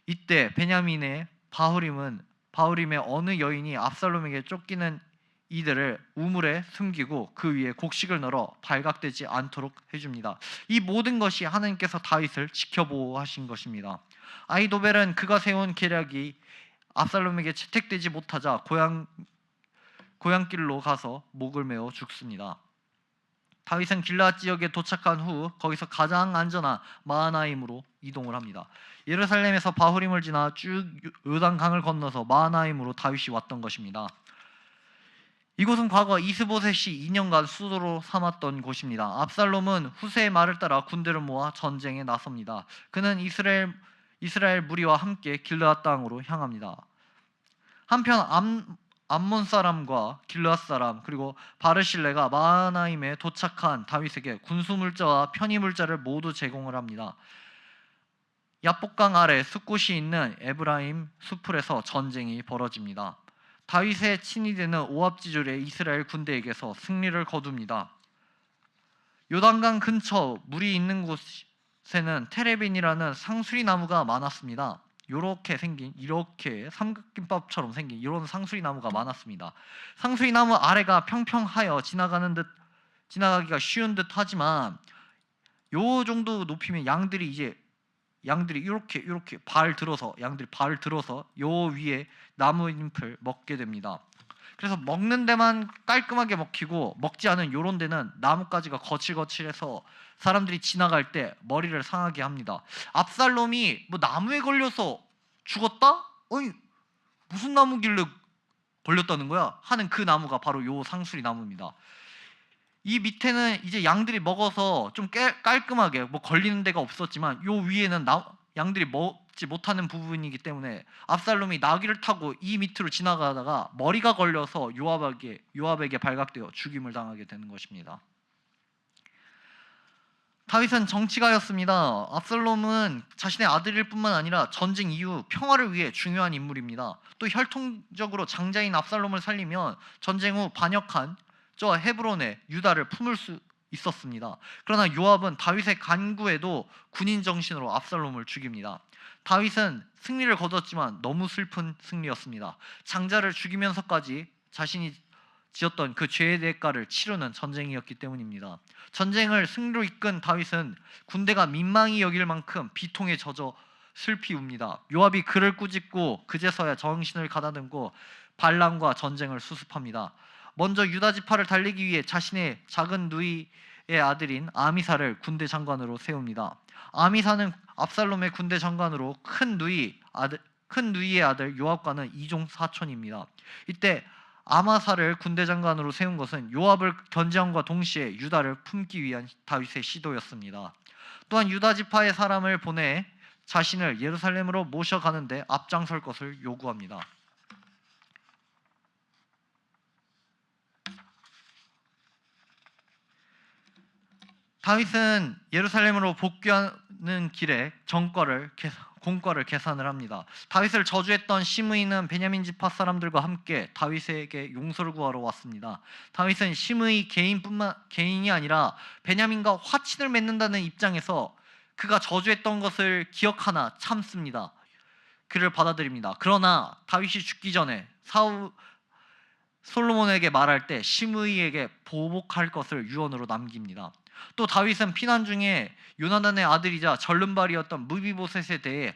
이때 베냐민의 바후림의 어느 여인이 압살롬에게 쫓기는 이들을 우물에 숨기고 그 위에 곡식을 널어 발각되지 않도록 해줍니다. 이 모든 것이 하나님께서 다윗을 지켜보호하신 것입니다. 아히도벨은 그가 세운 계략이 압살롬에게 채택되지 못하자 고향길로 가서 목을 메어 죽습니다. 다윗은 길르앗 지역에 도착한 후 거기서 가장 안전한 마하나임으로 이동을 합니다. 예루살렘에서 바후림을 지나 쭉 요단강을 건너서 마하나임으로 다윗이 왔던 것입니다. 이곳은 과거 이스보셋이 2년간 수도로 삼았던 곳입니다. 압살롬은 후세의 말을 따라 군대를 모아 전쟁에 나섭니다. 그는 이스라엘 무리와 함께 길르앗 땅으로 향합니다. 한편 암몬 사람과 길르앗 사람 그리고 바르실레가 마하나임에 도착한 다윗에게 군수 물자와 편의 물자를 모두 제공을 합니다. 야복강 아래 숲곳이 있는 에브라임 수풀에서 전쟁이 벌어집니다. 다윗의 친히 되는 오압지졸의 이스라엘 군대에게서 승리를 거둡니다. 요단강 근처 물이 있는 곳에는 테레빈이라는 상수리 나무가 많았습니다. 이렇게 삼각김밥처럼 생긴 이런 상수리 나무가 많았습니다. 상수리 나무 아래가 평평하여 지나가기가 쉬운 듯 하지만 요 정도 높이면 양들이 이렇게 양들이 발을 들어서 요 위에 나무잎을 먹게 됩니다. 그래서 먹는 데만 깔끔하게 먹히고 먹지 않은 요런 데는 나뭇가지가 거칠거칠해서 사람들이 지나갈 때 머리를 상하게 합니다. 압살롬이 뭐 나무에 걸려서 죽었다? 어이 무슨 나무길래 걸렸다는 거야? 하는 그 나무가 바로 요 상수리 나무입니다. 이 밑에는 이제 양들이 먹어서 좀 깔끔하게 뭐 걸리는 데가 없었지만 요 위에는 양들이 먹지 못하는 부분이기 때문에 압살롬이 나귀를 타고 이 밑으로 지나가다가 머리가 걸려서 요압에게 발각되어 죽임을 당하게 되는 것입니다. 다윗은 정치가였습니다. 압살롬은 자신의 아들일 뿐만 아니라 전쟁 이후 평화를 위해 중요한 인물입니다. 또 혈통적으로 장자인 압살롬을 살리면 전쟁 후 반역한 저 헤브론에 유다를 품을 수 있었습니다. 그러나 요압은 다윗의 간구에도 군인 정신으로 압살롬을 죽입니다. 다윗은 승리를 거뒀지만 너무 슬픈 승리였습니다. 장자를 죽이면서까지 자신이 지었던 그 죄의 대가를 치르는 전쟁이었기 때문입니다. 전쟁을 승리로 이끈 다윗은 군대가 민망히 여길 만큼 비통에 젖어 슬피 웁니다. 요압이 그를 꾸짖고 그제서야 정신을 가다듬고 반란과 전쟁을 수습합니다. 먼저 유다 지파를 달리기 위해 자신의 작은 누이의 아들인 아미사를 군대 장관으로 세웁니다. 아미사는 압살롬의 군대 장관으로 큰 누이의 아들 요압과는 이종 사촌입니다. 이때 아마사를 군대 장관으로 세운 것은 요압을 견제함과 동시에 유다를 품기 위한 다윗의 시도였습니다. 또한 유다 지파의 사람을 보내 자신을 예루살렘으로 모셔가는데 앞장설 것을 요구합니다. 다윗은 예루살렘으로 복귀하는 길에 공과를 계산을 합니다. 다윗을 저주했던 시므이는 베냐민 지파 사람들과 함께 다윗에게 용서를 구하러 왔습니다. 다윗은 시므이 개인이 아니라 베냐민과 화친을 맺는다는 입장에서 그가 저주했던 것을 기억하나 참습니다. 그를 받아들입니다. 그러나 다윗이 죽기 전에 솔로몬에게 말할 때 시므이에게 보복할 것을 유언으로 남깁니다. 또 다윗은 피난 중에 요나단의 아들이자 절름발이었던 무비보셋에 대해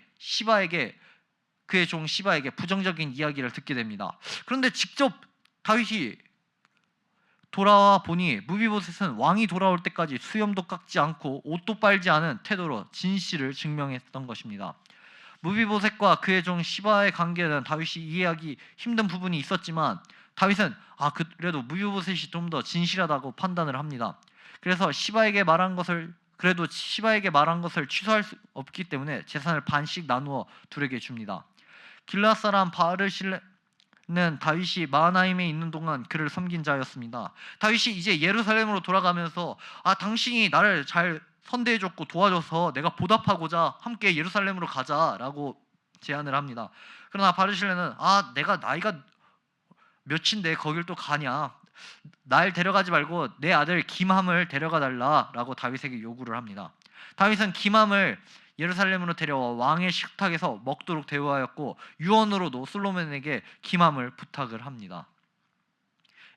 그의 종 시바에게 부정적인 이야기를 듣게 됩니다. 그런데 직접 다윗이 돌아와 보니 무비보셋은 왕이 돌아올 때까지 수염도 깎지 않고 옷도 빨지 않은 태도로 진실을 증명했던 것입니다. 무비보셋과 그의 종 시바의 관계는 다윗이 이해하기 힘든 부분이 있었지만 다윗은 그래도 무비보셋이 좀 더 진실하다고 판단을 합니다. 그래서 시바에게 말한 것을 취소할 수 없기 때문에 재산을 반씩 나누어 둘에게 줍니다. 길앗 사람 바르실레는 다윗이 마하나임에 있는 동안 그를 섬긴 자였습니다. 다윗이 이제 예루살렘으로 돌아가면서 당신이 나를 잘 선대해줬고 도와줘서 내가 보답하고자 함께 예루살렘으로 가자라고 제안을 합니다. 그러나 바르실레는 내가 나이가 몇인데 거길 또 가냐, 날 데려가지 말고 내 아들 김함을 데려가 달라라고 다윗에게 요구를 합니다. 다윗은 김함을 예루살렘으로 데려와 왕의 식탁에서 먹도록 대우하였고 유언으로도 솔로몬에게 김함을 부탁을 합니다.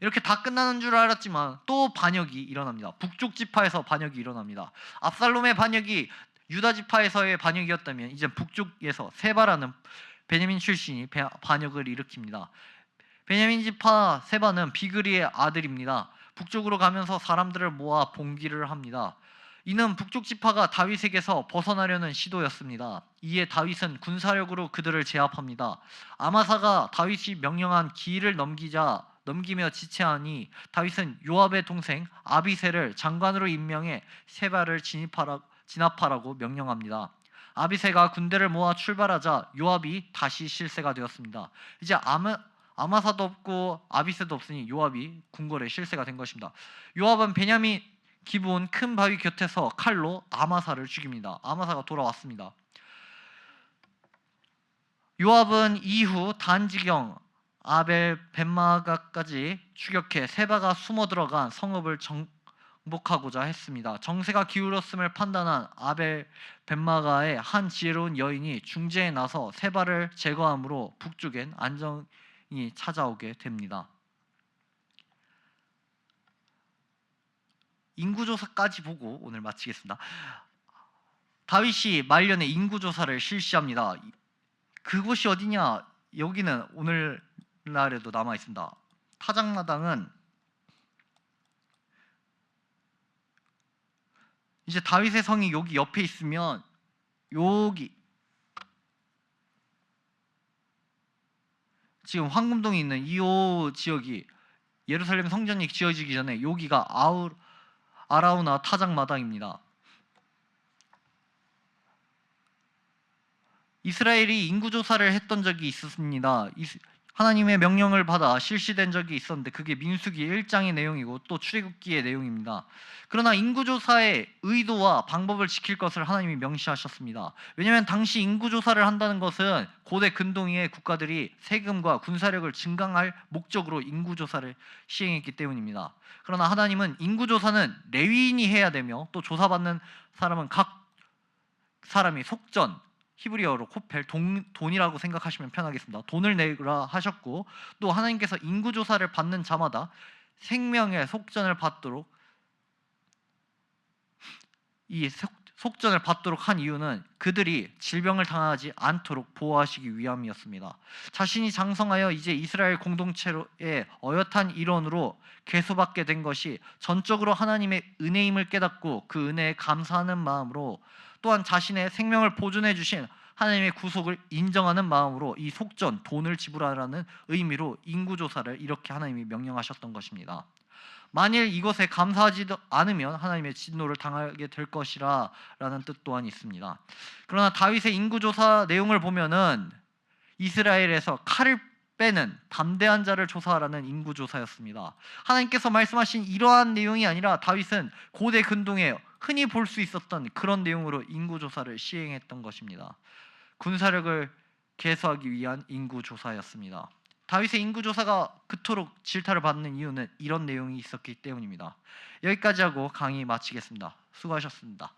이렇게 다 끝나는 줄 알았지만 또 반역이 일어납니다. 북쪽 지파에서 반역이 일어납니다. 압살롬의 반역이 유다 지파에서의 반역이었다면 이제 북쪽에서 세바라는 베냐민 출신이 반역을 일으킵니다. 베냐민 지파 세바는 비그리의 아들입니다. 북쪽으로 가면서 사람들을 모아 봉기를 합니다. 이는 북쪽 지파가 다윗에게서 벗어나려는 시도였습니다. 이에 다윗은 군사력으로 그들을 제압합니다. 아마사가 다윗이 명령한 기일을 넘기며 지체하니 다윗은 요압의 동생 아비새를 장관으로 임명해 세바를 진압하라고 명령합니다. 아비새가 군대를 모아 출발하자 요압이 다시 실세가 되었습니다. 이제 아마사도 없고 아비새도 없으니 요압이 궁궐에 실세가 된 것입니다. 요압은 베냐민 기브온 큰 바위 곁에서 칼로 아마사를 죽입니다. 아마사가 돌아왔습니다. 요압은 이후 단지경 아벨 벳마가까지 추격해 세바가 숨어 들어간 성읍을 정복하고자 했습니다. 정세가 기울었음을 판단한 아벨 벳마가의 한 지혜로운 여인이 중재에 나서 세바를 제거함으로 북쪽엔 안정이 찾아오게 됩니다. 인구조사까지 보고 오늘 마치겠습니다. 다윗이 말년에 인구조사를 실시합니다. 그곳이 어디냐? 여기는 오늘날에도 남아 있습니다. 타작마당은 이제 다윗의 성이 여기 옆에 있으면 여기 지금 황금동에 있는 이 지역이 예루살렘 성전이 지어지기 전에 여기가 아라우나 타작마당입니다. 이스라엘이 인구조사를 했던 적이 있었습니다. 하나님의 명령을 받아 실시된 적이 있었는데 그게 민수기 1장의 내용이고 또 출애굽기의 내용입니다. 그러나 인구조사의 의도와 방법을 지킬 것을 하나님이 명시하셨습니다. 왜냐하면 당시 인구조사를 한다는 것은 고대 근동의 국가들이 세금과 군사력을 증강할 목적으로 인구조사를 시행했기 때문입니다. 그러나 하나님은 인구조사는 레위인이 해야 되며 또 조사받는 사람은 각 사람이 속전, 히브리어로 코펠, 돈이라고 생각하시면 편하겠습니다. 돈을 내라 하셨고 또 하나님께서 인구조사를 받는 자마다 생명의 속전을 받도록 속전을 받도록 한 이유는 그들이 질병을 당하지 않도록 보호하시기 위함이었습니다. 자신이 장성하여 이제 이스라엘 공동체의 어엿한 일원으로 계수받게 된 것이 전적으로 하나님의 은혜임을 깨닫고 그 은혜에 감사하는 마음으로 또한 자신의 생명을 보존해 주신 하나님의 구속을 인정하는 마음으로 이 속전, 돈을 지불하라는 의미로 인구조사를 이렇게 하나님이 명령하셨던 것입니다. 만일 이것에 감사하지 않으면 하나님의 진노를 당하게 될 것이라 라는 뜻 또한 있습니다. 그러나 다윗의 인구조사 내용을 보면은 이스라엘에서 칼을 빼는 담대한 자를 조사하라는 인구조사였습니다. 하나님께서 말씀하신 이러한 내용이 아니라 다윗은 고대 근동에 흔히 볼 수 있었던 그런 내용으로 인구조사를 시행했던 것입니다. 군사력을 계수하기 위한 인구조사였습니다. 다윗의 인구조사가 그토록 질타를 받는 이유는 이런 내용이 있었기 때문입니다. 여기까지 하고 강의 마치겠습니다. 수고하셨습니다.